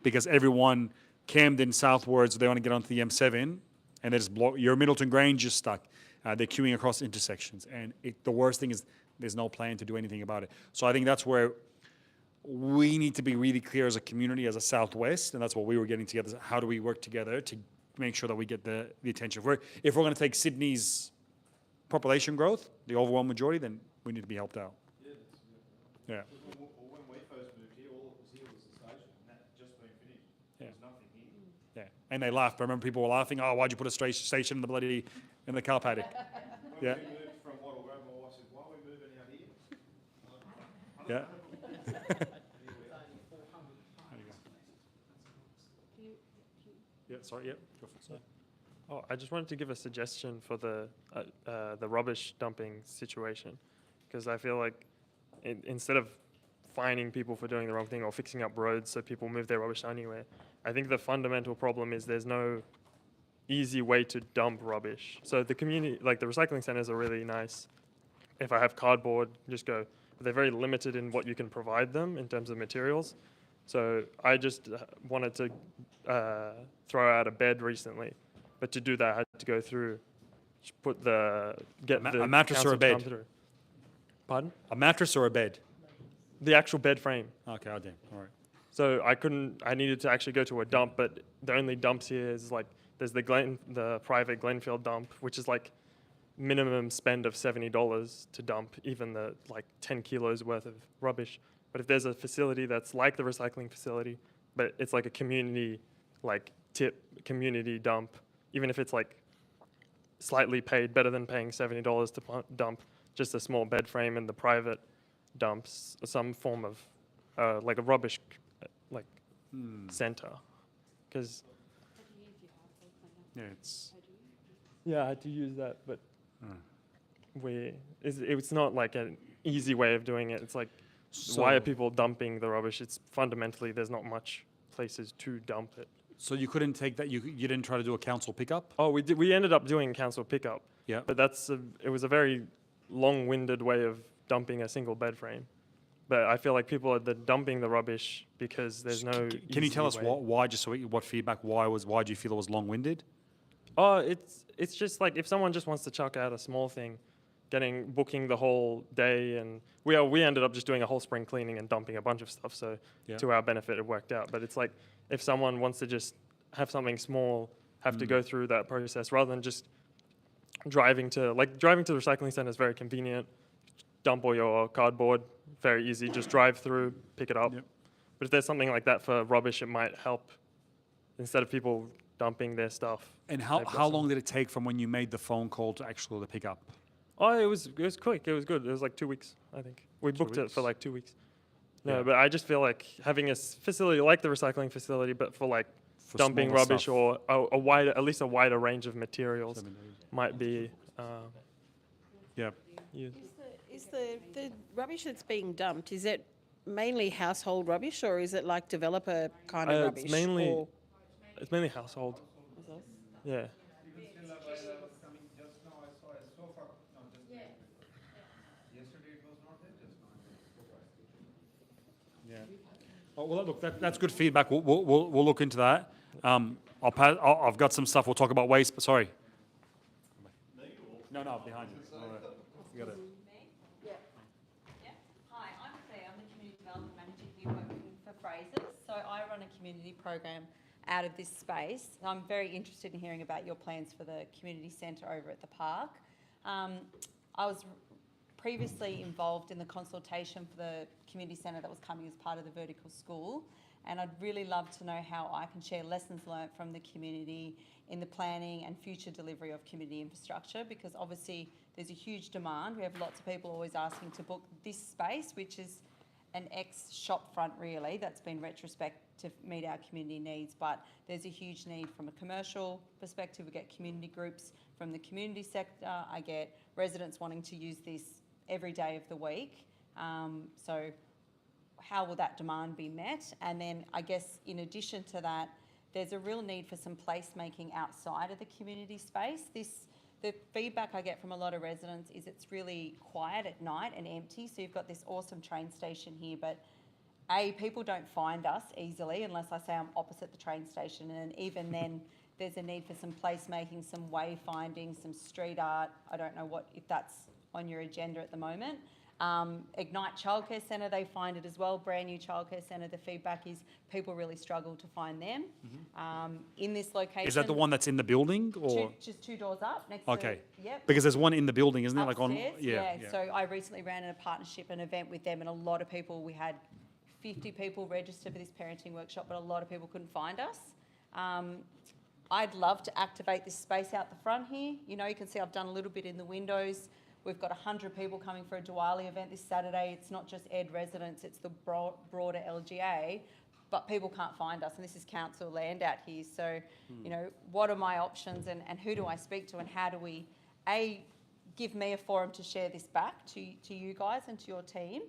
because everyone Camden southwards, they want to get onto the M7, and they just block. Your Middleton Grange is stuck. They're queuing across intersections, and the worst thing is there's no plan to do anything about it. So I think that's where we need to be really clear as a community, as a Southwest, and that's what we were getting together. How do we work together to make sure that we get the attention? If we're going to take Sydney's population growth, the overwhelming majority, then we need to be helped out. Yeah. When we first moved here, all that was here was the station, and that had just been finished. Yeah. There was nothing here. Yeah, and they laughed. I remember people were laughing. Oh, why'd you put a station in the car paddock? Yeah. When we moved from Wattle Grove, my wife said, "Why are we moving out here?" Yeah. Yeah. Sorry. Yeah. Go for it. Oh, I just wanted to give a suggestion for the rubbish dumping situation, because I feel like instead of fining people for doing the wrong thing or fixing up roads so people move their rubbish anywhere, I think the fundamental problem is there's no easy way to dump rubbish. So the community, like the recycling centers, are really nice. If I have cardboard, just go. But they're very limited in what you can provide them in terms of materials. So I just wanted to throw out a bed recently. But to do that, I had to go through, a mattress or a bed? Pardon? A mattress or a bed? The actual bed frame. Okay, damn. All right. So I needed to actually go to a dump, but the only dumps here is like, there's the private Glenfield dump, which is like minimum spend of $70 to dump even the like 10 kilos worth of rubbish. But if there's a facility that's like the recycling facility, but it's like a community, like community dump, even if it's like slightly paid, better than paying $70 to dump just a small bed frame in the private dumps, some form of like a rubbish like center, because Yeah, it's. I had to use that, but it's not like an easy way of doing it. It's like, why are people dumping the rubbish? It's fundamentally there's not much places to dump it. So you couldn't take that. You didn't try to do a council pickup. Oh, we did. We ended up doing council pickup. Yeah. But it was a very long-winded way of dumping a single bed frame. But I feel like people are dumping the rubbish because there's no. Can you tell us way. why? Just so what feedback? Why do you feel it was long-winded? Oh, it's just like if someone just wants to chuck out a small thing, booking the whole day, and we ended up just doing a whole spring cleaning and dumping a bunch of stuff. So to our benefit, it worked out. But it's like if someone wants to just have something small, have to go through that process rather than just driving to the recycling center is very convenient. Dump all your cardboard, very easy. Just drive through, pick it up. But if there's something like that for rubbish, it might help instead of people dumping their stuff. And how long did it take from when you made the phone call to actually the pickup? Oh, it was quick. It was good. It was like 2 weeks, I think. We booked it for like 2 weeks. No, but I just feel like having a facility like the recycling facility, but for like dumping smaller rubbish stuff. or at least a wider range of materials might be. Used. Is the rubbish that's being dumped, is it mainly household rubbish or is it like developer kind of rubbish? It's mainly household. Yeah. Yeah. Oh, well, look, that's good feedback. We'll look into that. I've got some stuff. We'll talk about waste. But sorry. No, behind you. You got it. Hi, I'm Claire. I'm the Community Development Manager here working for Fraser's. So I run a community program out of this space. I'm very interested in hearing about your plans for the community centre over at the park. I was previously involved in the consultation for the community centre that was coming as part of the vertical school, and I'd really love to know how I can share lessons learnt from the community in the planning and future delivery of community infrastructure, because obviously there's a huge demand. We have lots of people always asking to book this space, which is an ex-shop front really, that's been retrospect to meet our community needs, but there's a huge need from a commercial perspective. We get community groups from the community sector. I get residents wanting to use this every day of the week. So how will that demand be met? And then I guess in addition to that, there's a real need for some placemaking outside of the community space. The feedback I get from a lot of residents is it's really quiet at night and empty. So you've got this awesome train station here, but people don't find us easily unless I say I'm opposite the train station. And even then, there's a need for some placemaking, some wayfinding, some street art. I don't know if that's on your agenda at the moment. Ignite Childcare Centre, they find it as well, brand new childcare centre. The feedback is people really struggle to find them. In this location. Is that the one that's in the building, or just 2 doors up next okay? to? Yep. Because there's one in the building, isn't there? Upstairs, Like on yeah. So I recently ran a partnership, an event with them, and a lot of people. We had 50 people register for this parenting workshop, but a lot of people couldn't find us. I'd love to activate this space out the front here. You know, you can see I've done a little bit in the windows. We've got 100 people coming for a Diwali event this Saturday. It's not just Ed residents, it's the broader LGA, but people can't find us, and this is council land out here. So, you know, what are my options, and who do I speak to, and how do we, give me a forum to share this back to you guys and to your team,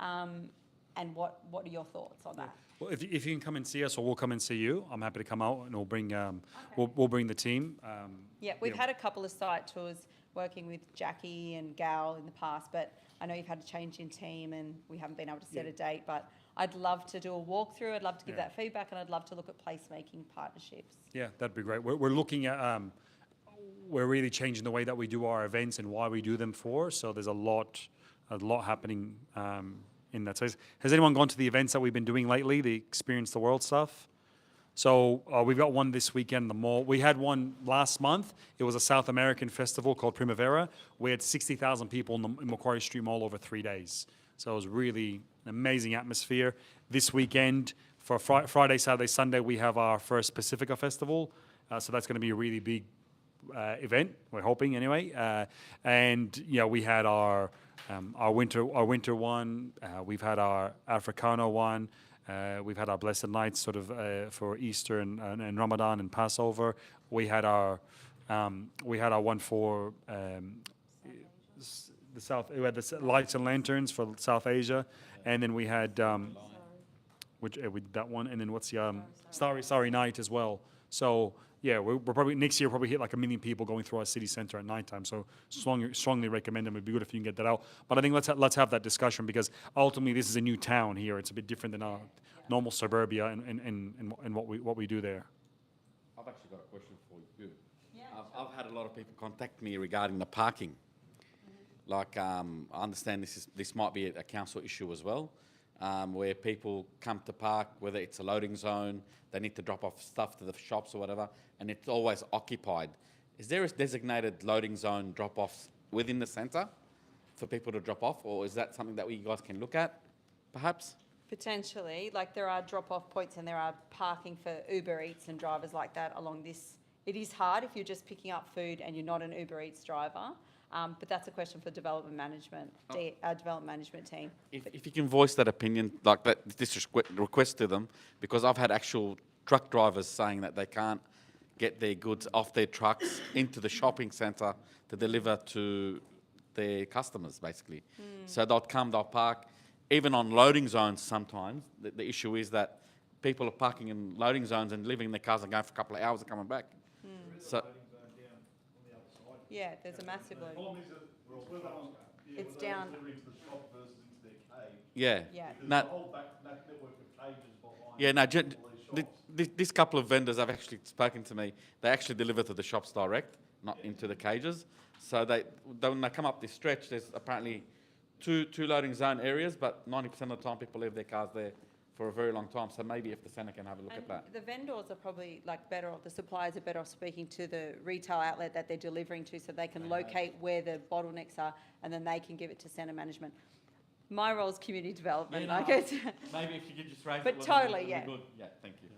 and what are your thoughts on that? Well, if you can come and see us, or we'll come and see you, I'm happy to come out, and we'll bring we'll bring the team. We've had a couple of site tours working with Jackie and Gal in the past, but I know you've had a change in team and we haven't been able to set a date, but I'd love to do a walkthrough. I'd love to give that feedback, and I'd love to look at placemaking partnerships. Yeah, that'd be great. We're looking at, we're really changing the way that we do our events and why we do them for. So there's a lot happening in that. So has anyone gone to the events that we've been doing lately, the Experience the World stuff? So we've got one this weekend in the mall. We had one last month. It was a South American festival called Primavera. We had 60,000 people in Macquarie Street Mall over 3 days. So it was really an amazing atmosphere. This weekend, for Friday, Saturday, Sunday, we have our first Pacifica Festival. So that's going to be a really big event. We're hoping anyway. And we had our winter one. We've had our Africano one. We've had our Blessed Nights sort of for Easter and Ramadan and Passover. We had our one for the South. We had the Lights and Lanterns for South Asia, and then we had we did that one. And then what's the Starry Night as well. So yeah, we're probably next year probably hit like 1 million people going through our city centre at nighttime. So strongly recommend them. It'd be good if you can get that out. But I think let's have that discussion, because ultimately this is a new town here. It's a bit different than our normal suburbia and what we do there. I've actually got a question for you. Yeah, I've had a lot of people contact me regarding the parking. Like I understand this might be a council issue as well, where people come to park, whether it's a loading zone, they need to drop off stuff to the shops or whatever, and it's always occupied. Is there a designated loading zone drop-offs within the centre for people to drop off, or is that something that you guys can look at, perhaps? Potentially, like there are drop-off points and there are parking for Uber Eats and drivers like that along this. It is hard if you're just picking up food and you're not an Uber Eats driver, but that's a question for development management, our development management team. If you can voice that opinion, like that, this request to them, because I've had actual truck drivers saying that they can't get their goods off their trucks into the shopping centre to deliver to their customers, basically. So they'll park, even on loading zones sometimes. The issue is that people are parking in loading zones and leaving their cars and going for a couple of hours and coming back. So, yeah, there's a massive load. It's down. yeah. Yeah. This couple of vendors have actually spoken to me. They actually deliver to the shops direct, not into the cages. So when they come up this stretch, there's apparently two loading zone areas, but 90% of the time people leave their cars there for a very long time. So maybe if the centre can have a look at that. The vendors are probably better off, the suppliers are better off speaking to the retail outlet that they're delivering to, so they can locate where the bottlenecks are, and then they can give it to centre management. My role is community development. Yeah, no, I guess. Maybe if you could just raise it. But totally, yeah. Good. Yeah, thank you.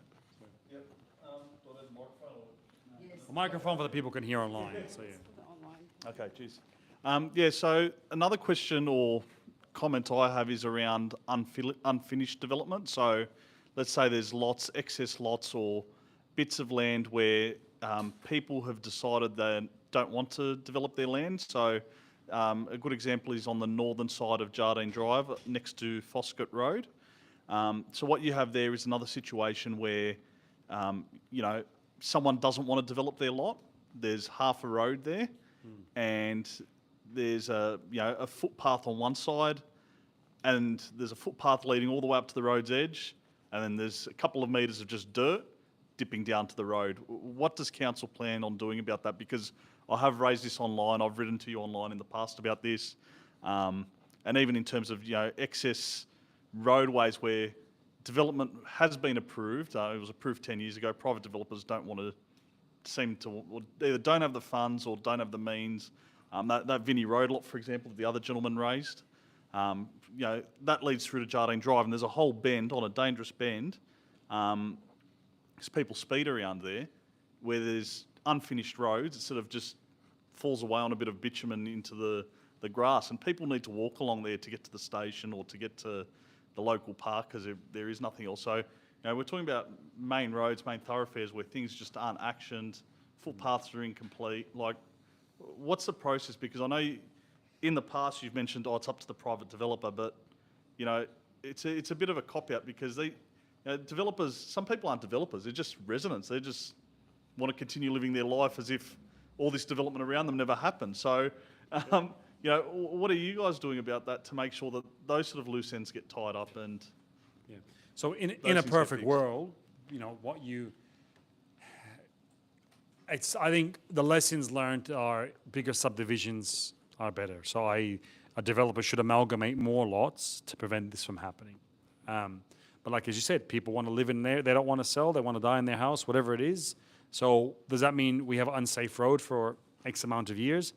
A microphone for the people who can hear online. So yeah. Okay, cheers. Yeah, so another question or comment I have is around unfinished development. So let's say there's excess lots or bits of land where people have decided they don't want to develop their land. So a good example is on the northern side of Jardine Drive next to Foskett Road. So what you have there is another situation where, someone doesn't want to develop their lot. There's half a road there and there's a footpath on one side and there's a footpath leading all the way up to the road's edge, and then there's a couple of metres of just dirt dipping down to the road. What does council plan on doing about that? Because I have raised this online, I've written to you online in the past about this, and even in terms of excess roadways where development has been approved, it was approved 10 years ago, private developers don't want to either don't have the funds or don't have the means. That Vinnie Road lot, for example, that the other gentleman raised, that leads through to Jardine Drive, and there's a whole bend, on a dangerous bend, because people speed around there, where there's unfinished roads. It sort of just falls away on a bit of bitumen into the grass, and people need to walk along there to get to the station or to get to the local park, because there is nothing else. So, we're talking about main roads, main thoroughfares where things just aren't actioned, footpaths are incomplete. What's the process? Because I know in the past you've mentioned, it's up to the private developer, but it's a bit of a cop-out, because developers, some people aren't developers, they're just residents. They just want to continue living their life as if all this development around them never happened. So, what are you guys doing about that to make sure that those sort of loose ends get tied up? And yeah. So in a perfect world, I think the lessons learned are bigger subdivisions are better. So a developer should amalgamate more lots to prevent this from happening. But like as you said, people want to live in there. They don't want to sell. They want to die in their house, whatever it is. So does that mean we have an unsafe road for X amount of years?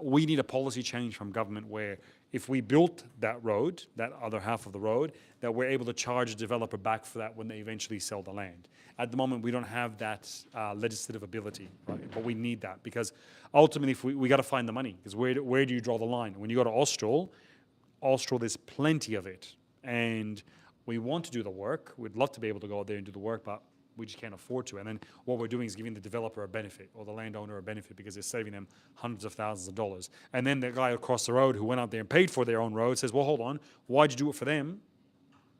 We need a policy change from government where if we built that road, that other half of the road, that we're able to charge a developer back for that when they eventually sell the land. At the moment, we don't have that legislative ability, right? But we need that because ultimately, if we got to find the money. Because where do you draw the line? When you go to Austral, there's plenty of it. And we want to do the work. We'd love to be able to go out there and do the work, but we just can't afford to. And then what we're doing is giving the developer a benefit or the landowner a benefit because it's saving them hundreds of thousands of dollars. And then the guy across the road who went out there and paid for their own road says, well, hold on, why'd you do it for them,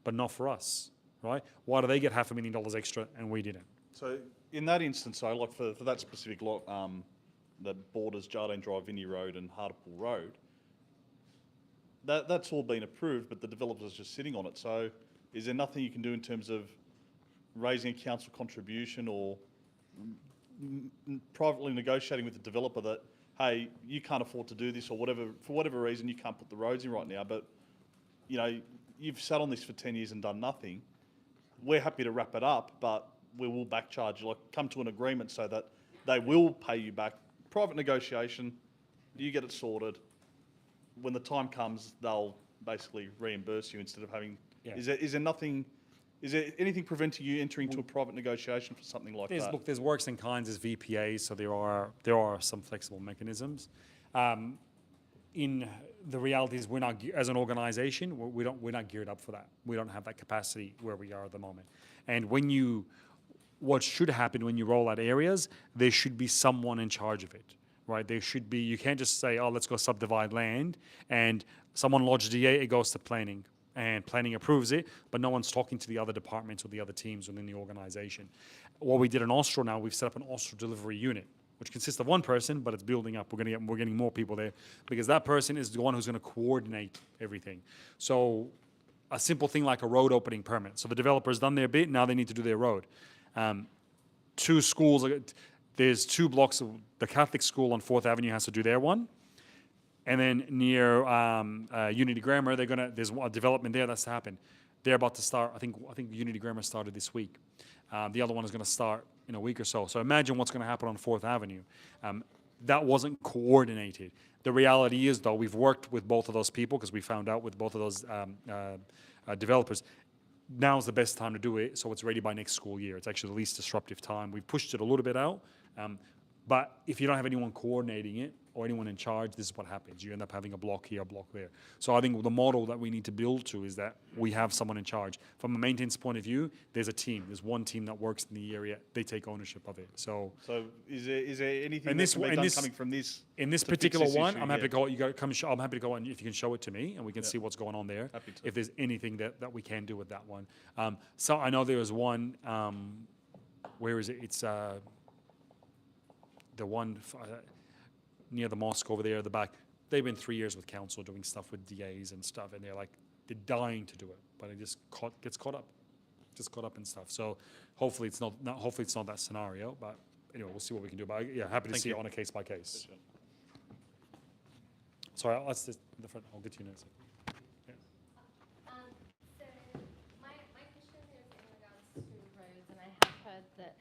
but not for us, right? Why do they get $500,000 extra and we didn't? So in that instance, so like for that specific lot that borders Jardine Drive, Vinnie Road and Hartlepool Road, that's all been approved, but the developer's just sitting on it. So is there nothing you can do in terms of raising a council contribution or privately negotiating with the developer that, hey, you can't afford to do this or whatever, for whatever reason you can't put the roads in right now, but you know, you've sat on this for 10 years and done nothing. We're happy to wrap it up, but we will back charge you, like come to an agreement so that they will pay you back. Private negotiation, you get it sorted. When the time comes, they'll basically reimburse you instead of having, is there anything preventing you entering into a private negotiation for something like that? Look, there's works in kinds, there's VPAs, so there are some flexible mechanisms. In the reality is, we're not, as an organisation, we're not geared up for that. We don't have that capacity where we are at the moment. And what should happen when you roll out areas, there should be someone in charge of it, right? There should be. You can't just say, oh, let's go subdivide land, and someone lodges DA, it goes to planning. And planning approves it, but no one's talking to the other departments or the other teams within the organisation. What we did in Austral now, we've set up an Austral delivery unit, which consists of one person, but it's building up. We're getting more people there because that person is the one who's going to coordinate everything. So a simple thing like a road opening permit. So the developer's done their bit, now they need to do their road. Two schools, there's 2 blocks of the Catholic school on 4th Avenue has to do their one. And then near Unity Grammar, there's a development there that's happened. They're about to start. I think Unity Grammar started this week. The other one is going to start in a week or so. So imagine what's going to happen on 4th Avenue. That wasn't coordinated. The reality is, though, we've worked with both of those people because we found out with both of those developers. Now's the best time to do it, so it's ready by next school year. It's actually the least disruptive time. We've pushed it a little bit out, but if you don't have anyone coordinating it or anyone in charge, this is what happens. You end up having a block here, a block there. So I think the model that we need to build to is that we have someone in charge. From a maintenance point of view, there's a team. There's one team that works in the area. They take ownership of it. So is there anything that can be done coming from this? In this particular one, I'm happy to go. You got to come. I'm happy to go on if you can show it to me, and we can see what's going on there. Happy to. If there's anything that we can do with that one. So I know there was one. Where is it? It's the one near the mosque over there at the back. They've been 3 years with council doing stuff with DAs and stuff, and they're dying to do it, but it just gets caught up in stuff. So hopefully it's not that scenario. But anyway, we'll see what we can do. But happy to see it on a case by case. Sorry, let's just the front. I'll get to you next. So my question is in regards to roads, and I have heard that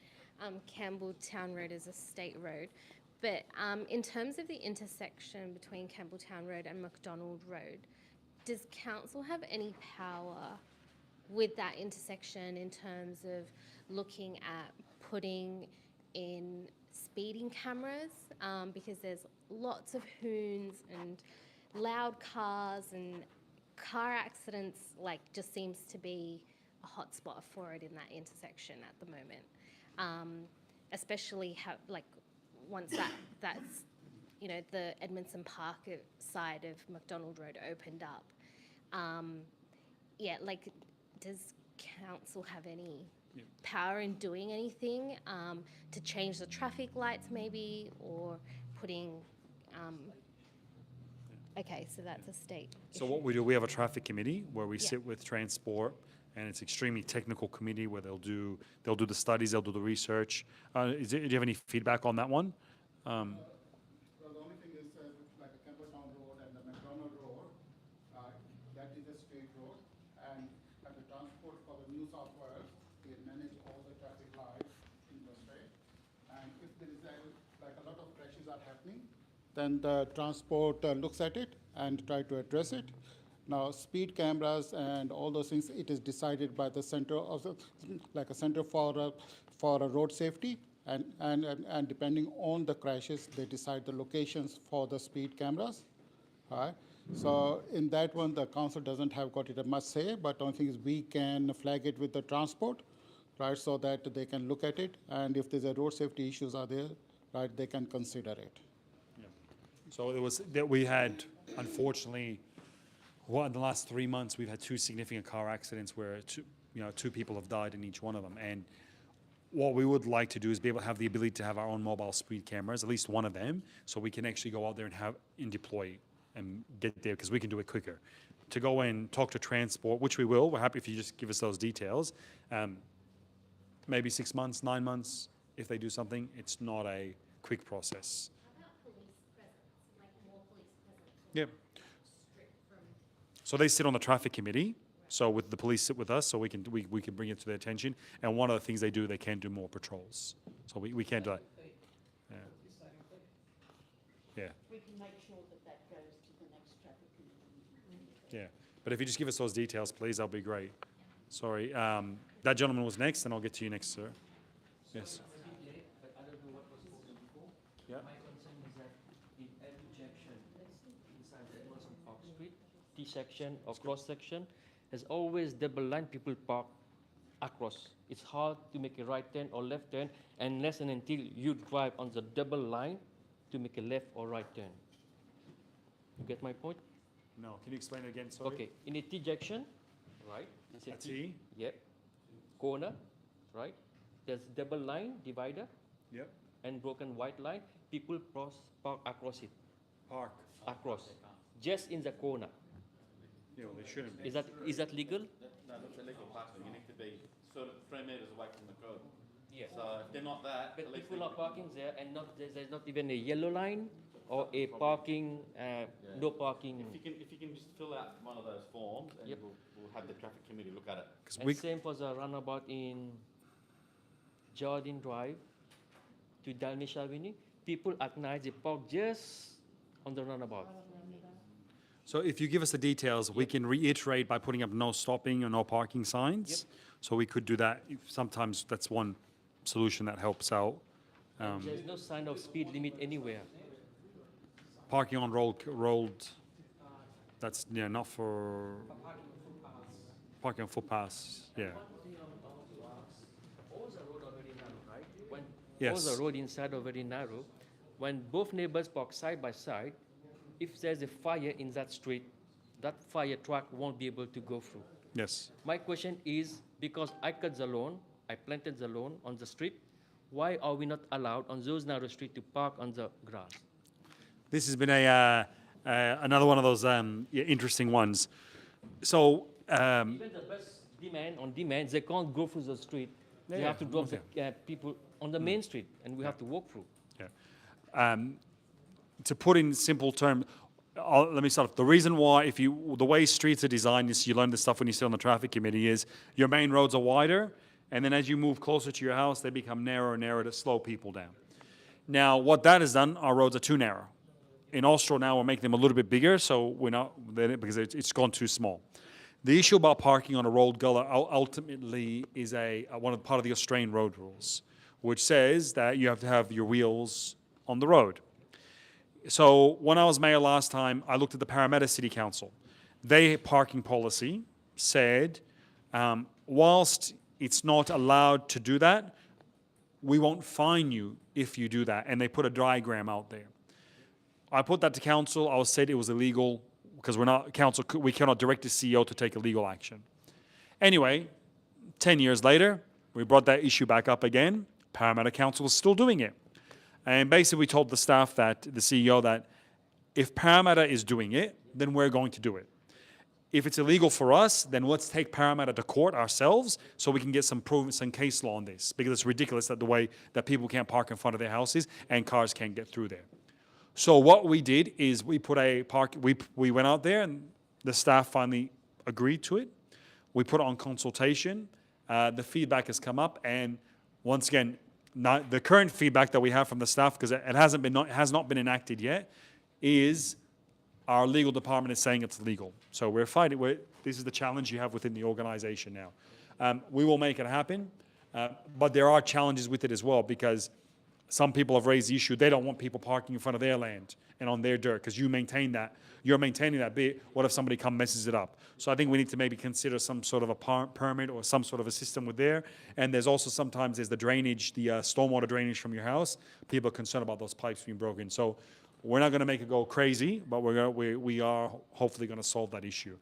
Campbelltown Road is a state road. But in terms of the intersection between Campbelltown Road and McDonald Road, does council have any power with that intersection in terms of looking at putting in speeding cameras? Because there's lots of hoons and loud cars, and car accidents just seems to be a hotspot for it in that intersection at the moment. Especially once that's the Edmondson Park side of McDonald Road opened up. Does council have any power in doing anything to change the traffic lights maybe, or putting okay, so that's a state So what we do, we have a traffic committee where we sit with transport, and it's extremely technical committee where they'll do the studies, they'll do the research. Do you have any feedback on that one? Well, the only thing is like a Campbelltown Road and the McDonald Road, happening. Then the transport looks at it and try to address it. Now, speed cameras and all those things, it is decided by the center of the, like a center for a road safety, and depending on the crashes, they decide the locations for the speed cameras. All right. So in that one, the council doesn't have got it a must say, but only thing is we can flag it with the transport, right, so that they can look at it, and if there's a road safety issues are there, right, they can consider it. So it was that we had, unfortunately, in the last 3 months, we've had 2 significant car accidents where 2 people have died in each one of them. And what we would like to do is be able to have the ability to have our own mobile speed cameras, at least one of them, so we can actually go out there and deploy and get there, because we can do it quicker. To go and talk to transport, which we will, we're happy if you just give us those details. Maybe 6 months, 9 months, if they do something, it's not a quick process. Yeah. So they sit on the traffic committee. So with the police sit with us, so we can bring it to their attention. And one of the things they do, they can do more patrols. So we can do that. Yeah. Yeah. We can make sure that goes to the next traffic committee. Yeah. But if you just give us those details, please, that'll be great. Sorry. That gentleman was next, and I'll get to you next, sir. Yes. Yeah. My concern is that in every junction inside the Edmondson Park Street, T section or cross section, there's always double line people park across. It's hard to make a right turn or left turn unless and until you drive on the double line to make a left or right turn. You get my point? No. Can you explain it again? Sorry. Okay. In a T junction, right? It's A T? Yep. Corner, right? There's double line divider. Yep. And broken white line. People park across it. Park across. Just in the corner. Yeah, well, they shouldn't be. Is that legal? No, that's illegal parking. You need to be sort of 3 metres away from the curb. Yeah. So if they're not that, But at least people they are parking there, and there's not even a yellow line or a parking, no parking. If you can just fill out one of those forms, and Yep. we'll have the traffic committee look at it. And same for the runabout in Jardine Drive to Dalmish Avenue. People at night, they park just on the runabout. So if you give us the details, we can reiterate by putting up no stopping or no parking signs. So we could do that. Sometimes that's one solution that helps out. There's no sign of speed limit anywhere. Parking on road, that's not for parking on footpaths. Yeah. All the road are very narrow, right? Yes. All the road inside are very narrow. When both neighbors park side by side, if there's a fire in that street, that fire truck won't be able to go through. Yes. My question is, because I cut the lawn, I planted the lawn on the street, why are we not allowed on those narrow streets to park on the grass? This has been another one of those interesting ones. So Even the bus on demand, they can't go through the street. They have to drop the people on the main street, and we have to walk through. Yeah. To put in simple terms, let me start off. The reason why, the way streets are designed, you learn this stuff when you sit on the traffic committee, is your main roads are wider, and then as you move closer to your house, they become narrower and narrower to slow people down. Now, what that has done, our roads are too narrow. In Austria now, we're making them a little bit bigger, so we're not, because it's gone too small. The issue about parking on a road gully ultimately is part of the Australian road rules, which says that you have to have your wheels on the road. So when I was mayor last time, I looked at the Parramatta City Council. Their parking policy said, whilst it's not allowed to do that, we won't fine you if you do that. And they put a diagram out there. I put that to council. I said it was illegal because we cannot direct the CEO to take illegal action. Anyway, 10 years later, we brought that issue back up again. Parramatta Council was still doing it. And basically we told the staff, the CEO, that if Parramatta is doing it, then we're going to do it. If it's illegal for us, then let's take Parramatta to court ourselves so we can get some case law on this, because it's ridiculous that the way that people can't park in front of their houses and cars can't get through there. So what we did is we put we went out there, and the staff finally agreed to it. We put it on consultation. The feedback has come up, and once again, the current feedback that we have from the staff, because it has not been enacted yet, is our legal department is saying it's legal. So we're fighting. This is the challenge you have within the organisation now. We will make it happen, but there are challenges with it as well, because some people have raised the issue they don't want people parking in front of their land and on their dirt, because you maintain that. You're maintaining that bit. What if somebody comes messes it up? So I think we need to maybe consider some sort of a permit or some sort of a system with there. And there's also sometimes there's the drainage, the stormwater drainage from your house. People are concerned about those pipes being broken. So we're not going to make it go crazy, but we are hopefully going to solve that issue.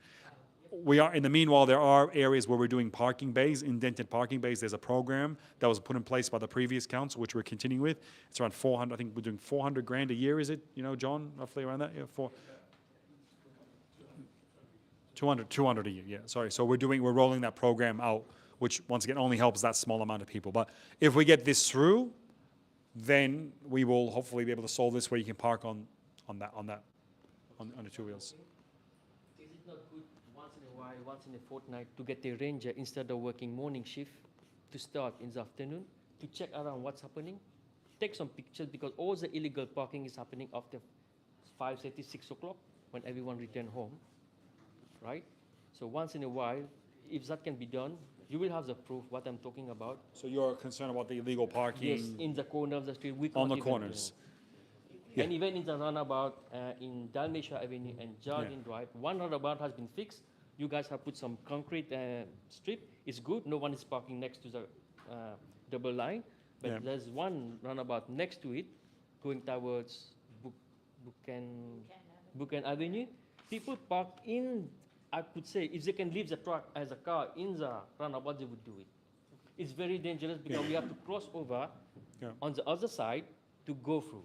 In the meanwhile, there are areas where we're doing parking bays, indented parking bays. There's a program that was put in place by the previous council, which we're continuing with. It's around 400. I think we're doing 400 grand a year. Is it? John, roughly around that. Yeah, 200 a year. Yeah, sorry. So we're rolling that program out, which once again only helps that small amount of people. But if we get this through, then we will hopefully be able to solve this where you can park on the two wheels. Is it not good once in a while, once in a fortnight, to get a ranger instead of working morning shift to start in the afternoon to check around what's happening, take some pictures, because all the illegal parking is happening after 5:30, 6 o'clock when everyone return home, right? So once in a while, if that can be done, you will have the proof what I'm talking about. So you're concerned about the illegal parking? Yes, in the corner of the street. We on can't the even corners. And even in the runabout in Dalmatia Avenue and Jardine Drive, one runabout has been fixed. You guys have put some concrete strip. It's good. No one is parking next to the double line. But there's one runabout next to it going towards Buchan Avenue. People park in, I could say, if they can leave the truck as a car in the runabout, they would do it. It's very dangerous because we have to cross over on the other side to go through.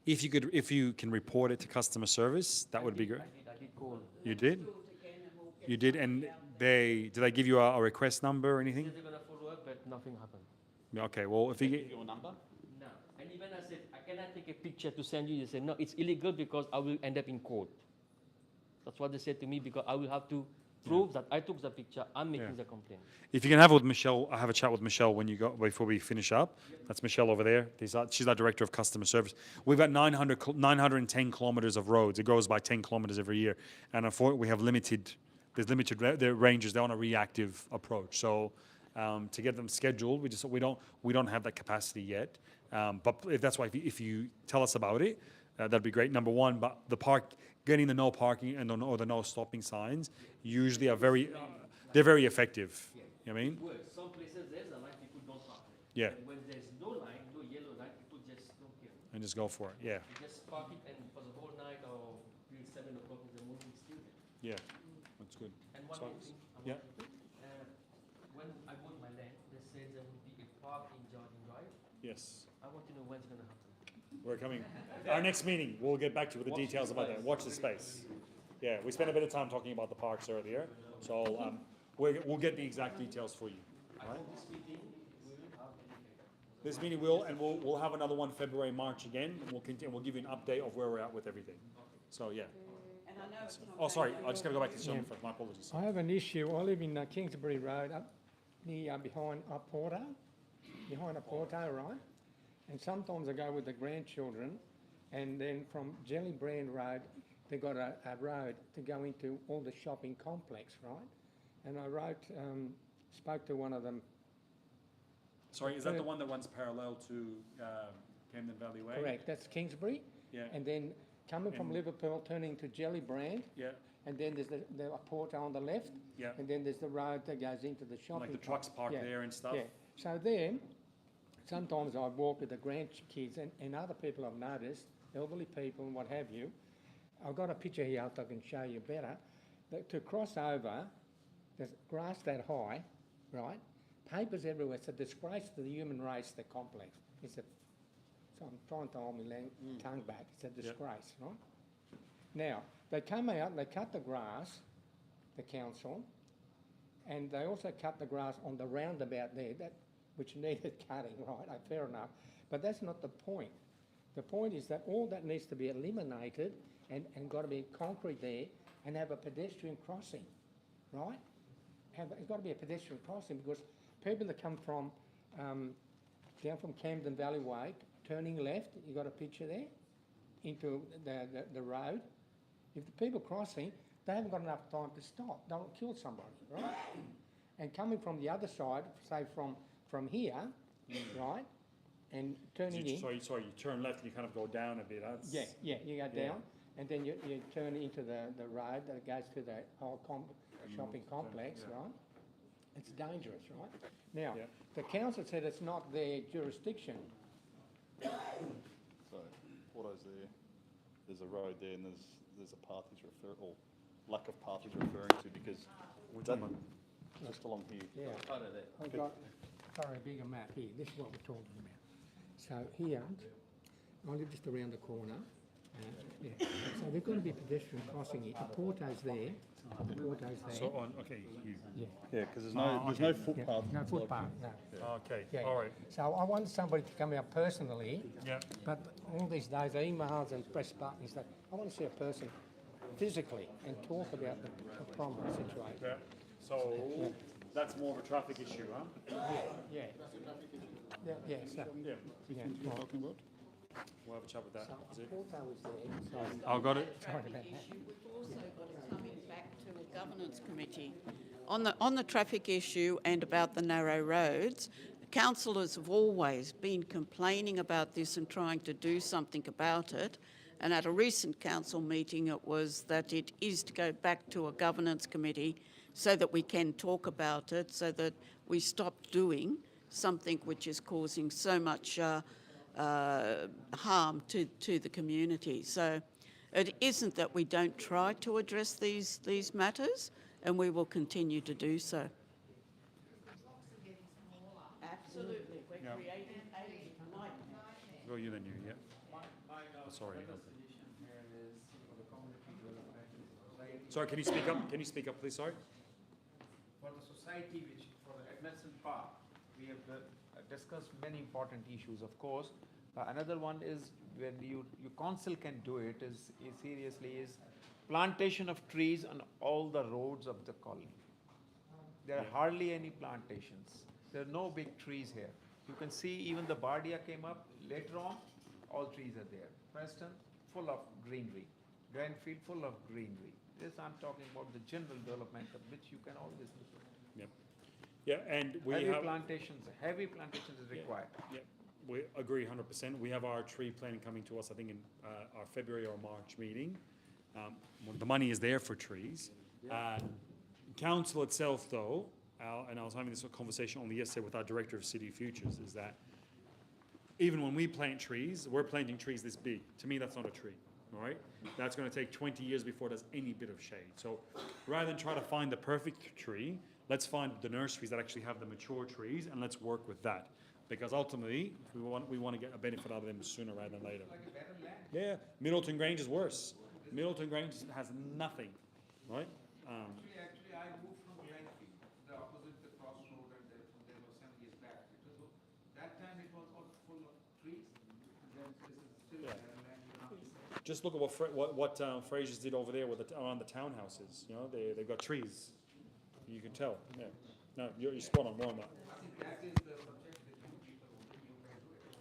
If you can report it to customer service, that would be great. I did call. You did? You did, and did they give you a request number or anything? They're gonna follow up, but nothing happened. Okay, well, if you get your number? No, and even I said, I cannot take a picture to send you. They said, no, it's illegal because I will end up in court. That's what they said to me, because I will have to prove that I took the picture, I'm making the complaint. If you can have with Michelle, I have a chat with Michelle before we finish up. That's Michelle over there. She's our director of customer service. We've got 910 kilometers of roads. It grows by 10 kilometers every year, and unfortunately, we have limited ranges. They're on a reactive approach. So to get them scheduled, we don't have that capacity yet. But if that's why, if you tell us about it, that'd be great. Number one, but getting the no parking and or the no stopping signs usually are they're very effective. You know what I mean? It works. Some places there's a line, people don't park. Yeah. And when there's no line, no yellow line, people just don't care. And just go for it. Yeah. You just park it, and for the whole night or till 7 o'clock in the morning, it's still there. Yeah, that's good. And one more thing, when I bought my land, they said there would be a park in Jardine Drive. Yes. I want to know when it's going to happen. We're coming. Our next meeting, we'll get back to you with the details about that. Watch the space. Yeah, we spent a bit of time talking about the parks earlier, so we'll get the exact details for you. All right? This meeting will, and we'll have another one February, March again, and we'll continue. We'll give you an update of where we're at with everything. So yeah. Oh, sorry. I just got to go back to the gentleman first. My apologies. I have an issue. I live in Kingsbury Road, up near behind a Porto, right? And sometimes I go with the grandchildren, and then from Jellybrand Road, they got a road to go into all the shopping complex, right? And I spoke to one of them. Sorry, is that the one that runs parallel to Camden Valley Way? Correct. That's Kingsbury. Yeah. And then coming from Liverpool, turning to Jellybrand. Yeah. And then there's the Porto on the left. Yeah. And then there's the road that goes into the shopping. Like the trucks parked there and stuff. Yeah. So then, sometimes I walk with the grandkids and other people I've noticed, elderly people and what have you. I've got a picture here I can show you better. That to cross over, there's grass that high, right? Papers everywhere. It's a disgrace to the human race, the complex. So I'm trying to hold my tongue back. It's a disgrace, right? Now, they come out and they cut the grass, the council, and they also cut the grass on the roundabout there, which needed cutting, right? Fair enough. But that's not the point. The point is that all that needs to be eliminated and got to be concrete there and have a pedestrian crossing, right? It's got to be a pedestrian crossing because people that come from down from Camden Valley Way, turning left, you got a picture there, into the road. If the people crossing, they haven't got enough time to stop. They'll kill somebody, right? And coming from the other side, say from here, right, and turning in. Sorry, you turn left and you kind of go down a bit. Yeah, you go down, and then you turn into the road that goes to the whole shopping complex, right? It's dangerous, right? Now, the council said it's not their jurisdiction. So, Porto's there, there's a road there, and there's a path he's or lack of path he's referring to, because that, just along here. Yeah. I've got a bigger map here. This is what we're talking about. So here, only just around the corner. So there's going to be pedestrian crossing it. The Porto's there. The Porto's there. So on, okay. Yeah, because there's no footpath. No footpath, no. Okay, Yeah. all right. So I want somebody to come out personally. Yeah. But all these days, emails and press buttons, that I want to see a person physically and talk about the problem situation. Yeah. So that's more of a traffic issue, huh? Yeah. Yeah. So, Yeah. right. Talking about? We'll have a chat with that. Is it? Porto was there. I've got it. Sorry about that. We've also got it coming back to a governance committee. On the traffic issue and about the narrow roads, councillors have always been complaining about this and trying to do something about it. And at a recent council meeting, it was that it is to go back to a governance committee so that we can talk about it, so that we stop doing something which is causing so much harm to the community. So it isn't that we don't try to address these matters, and we will continue to do so. Absolutely, we're creating a nightmare. Go you then, yeah. Sorry. Sorry, can you speak up? Can you speak up, please? Sorry. For the society, which for the Edmondson Park, we have discussed many important issues, of course. Another one is when your council can do it is plantation of trees on all the roads of the colony. There are hardly any plantations. There are no big trees here. You can see even the Bardia came up later on, all trees are there. Preston, full of greenery. Granfield, full of greenery. This I'm talking about the general development of which you can always look at. Yep. Yeah, and we heavy have plantations is required. Yeah, we agree 100%. We have our tree planning coming to us, I think, in our February or March meeting. The money is there for trees. Council itself, though, and I was having this conversation only yesterday with our Director of City Futures, is that even when we plant trees, we're planting trees this big. To me, that's not a tree, all right? That's going to take 20 years before it does any bit of shade. So rather than try to find the perfect tree, let's find the nurseries that actually have the mature trees, and let's work with that. Because ultimately, we want to get a benefit out of them sooner rather than later. Yeah, Middleton Grange is worse. Middleton Grange has nothing, right? Actually, I moved from Glenfield, the opposite the crossroad, and there was 7 years back. That time it was all full of trees, and then this is still Yeah. land. Just look at what Fraser's did over there with around the townhouses. You know, they've got trees. You can tell. Yeah. No, you're spot on. More on that. I think that is the subject that you people you can do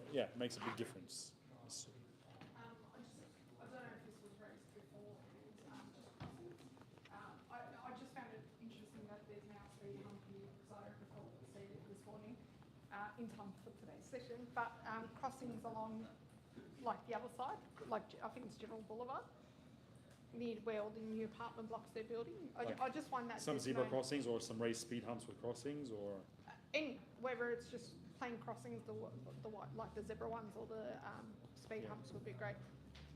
it. Yeah, it makes a big difference. I don't know if this was raised before, I just found it interesting that there's now a speed hump here, because I don't recall seeing it this morning, in time for today's session, but crossings along, like the other side, like I think it's General Boulevard, near where all the new apartment blocks they're building. I just find that Some there's zebra no- crossings or some raised speed humps with crossings, or any, whether it's just plain crossings, the white, like the zebra ones or the speed humps would be great.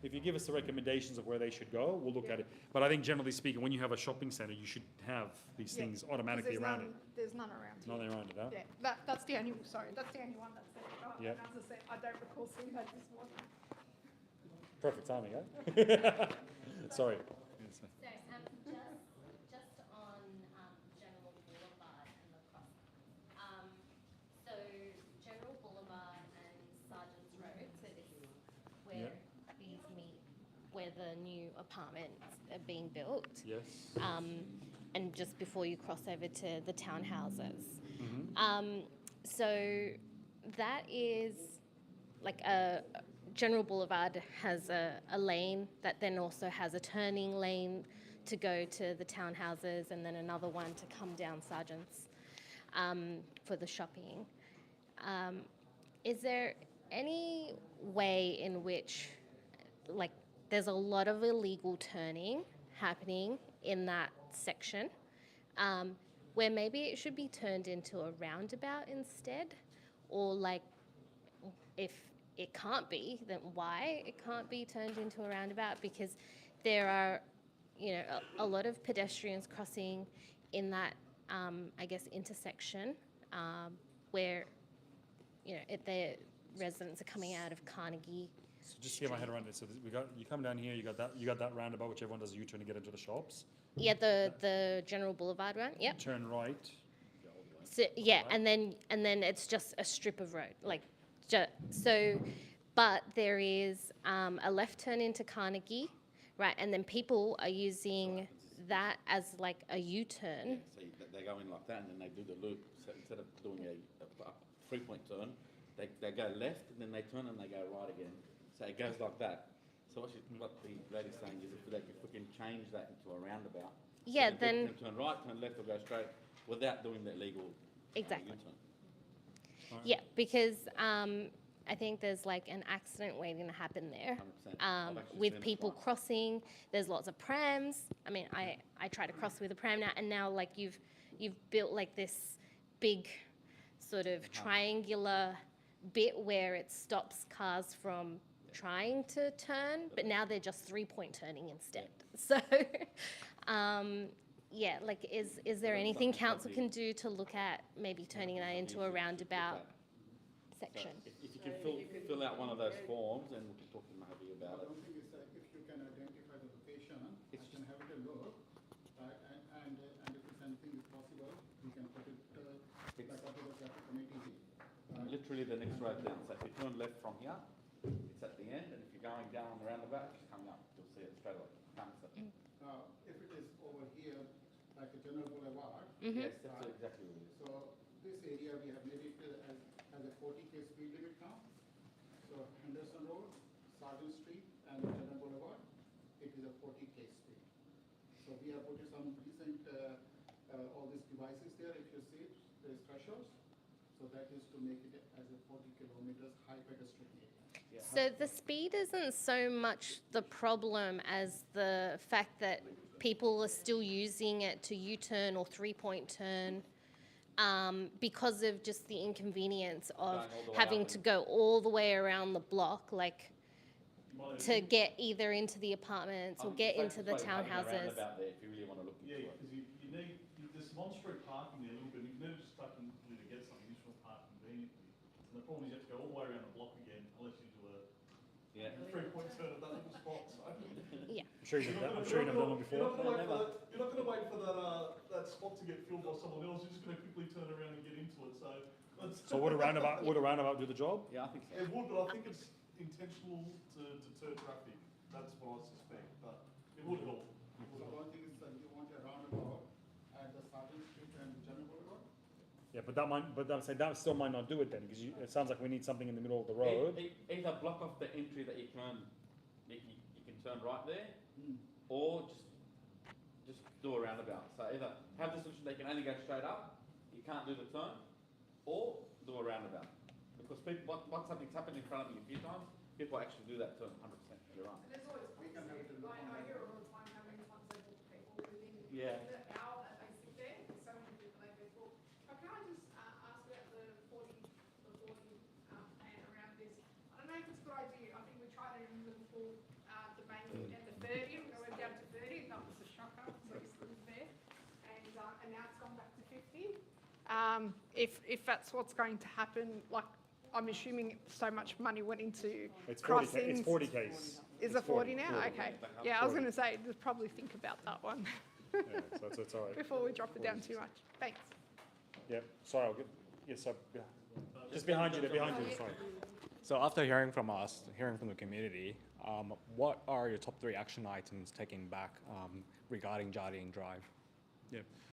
if you give us the recommendations of where they should go, we'll look at it. But I think generally speaking, when you have a shopping centre, you should have these Yeah, things 'cause automatically there's around none, it. There's none around here. Nothing around it, huh? Yeah, that's the only, sorry, that's the only one that's there. Yeah. And as I said, I don't recall seeing that this morning. Perfect timing, eh? Sorry. So, just on General Boulevard and the cross. So General Boulevard and Sergeant's Road, so this where these meet, where the new apartments are being built. Yes. And just before you cross over to the townhouses. Mm-hmm. So that is like a General Boulevard has a lane that then also has a turning lane to go to the townhouses, and then another one to come down Sargent's for the shopping. Is there any way in which, like, there's a lot of illegal turning happening in that section, where maybe it should be turned into a roundabout instead? Or, like, if it can't be, then why it can't be turned into a roundabout? Because there are, you know, a lot of pedestrians crossing in that, I guess, intersection where, you know, the residents are coming out of Carnegie. So just to get my head around it, so you come down here, you got that roundabout which everyone does a U-turn to get into the shops. Yeah, the General Boulevard one. Yep. Turn right. So yeah, and then it's just a strip of road, like, so. But there is a left turn into Carnegie, right, and then people are using that as like a U-turn. So they go in like that, and then they do the loop. So instead of doing a 3-point turn, they go left, and then they turn and they go right again. So it goes like that. So what the lady's saying is if we can change that into a roundabout. Yeah, so then people can turn right, turn left, or go straight without doing the illegal exactly. U-turn. Yeah, because I think there's like an accident waiting to happen there with people crossing. There's lots of prams. I mean, I try to cross with a pram now, and now like you've built like this big sort of triangular bit where it stops cars from trying to turn, but now they're just 3-point turning instead. So, yeah, like is there anything council can do to look at maybe turning that into a roundabout section? So if you can fill out one of those forms, and we can talk to Mahavi about it. I don't think it's if you can identify the location, I can have it a look, right? And if it's anything is possible, we can put it like what the traffic committee did. Literally the next road down. So if you turn left from here, it's at the end, and if you're going down the roundabout, just coming up, you'll see it straight away. If it is over here, like a General Boulevard. Yes, that's exactly what it is. So this area we have made it as a 40k speed limit now. So Henderson Road, Sargent Street, and General Boulevard, it is a 40k speed. So we have put some recent all these devices there. If you see it, there is thresholds. So that is to make it as a 40 kilometers high pedestrian area. So the speed isn't so much the problem as the fact that people are still using it to U-turn or 3-point turn because of just the inconvenience of having to go all the way around the block, like to get either into the apartments or get into the townhouses. If you really want to look into it. Because you need, there's on-street parking there a little bit. You can never just tuck in to get something, you just want to park conveniently. And the problem is you have to go all the way around the block again unless you do a 3-point turn at that little spot. So. Yeah. I'm sure you've done one before. You're not going to wait for that spot to get filled by someone else. You're just going to quickly turn around and get into it. So would a roundabout do the job? Yeah, I think so. It would, but I think it's intentional to deter traffic. That's what I suspect. But it would help. So one thing is that you want a roundabout at the Sargent Street and General Boulevard. Yeah, but that still might not do it then, because it sounds like we need something in the middle of the road. Either block off the entry that you can turn right there, or just do a roundabout. So either have the solution they can only go straight up, you can't do the turn, or do a roundabout. Because people, once something's happened in front of you a few times, people actually do that turn 100%. You're right. There's always I hear all the time how many times they book people within Yeah. the hour that they sit there. So many people they book. But can I just ask about the 40 plan around this? I don't know if it's a good idea. I think we tried it in Liverpool, the main and the 30, and we went down to 30, and that was a shocker. So it's still there, and now it's gone back to 50. If that's what's going to happen, like I'm assuming so much money went into crossings. It's 40 Ks. Is it 40 now? Okay. Yeah, I was going to say, just probably think about that one Yeah, so it's all right. before we drop it down too much. Thanks. Yep. Sorry, I'll get. Yes, sir. Yeah. Just behind you. There, behind you. Sorry. So after hearing from us, hearing from the community, what are your top 3 action items taking back regarding Jardine Drive? Yeah.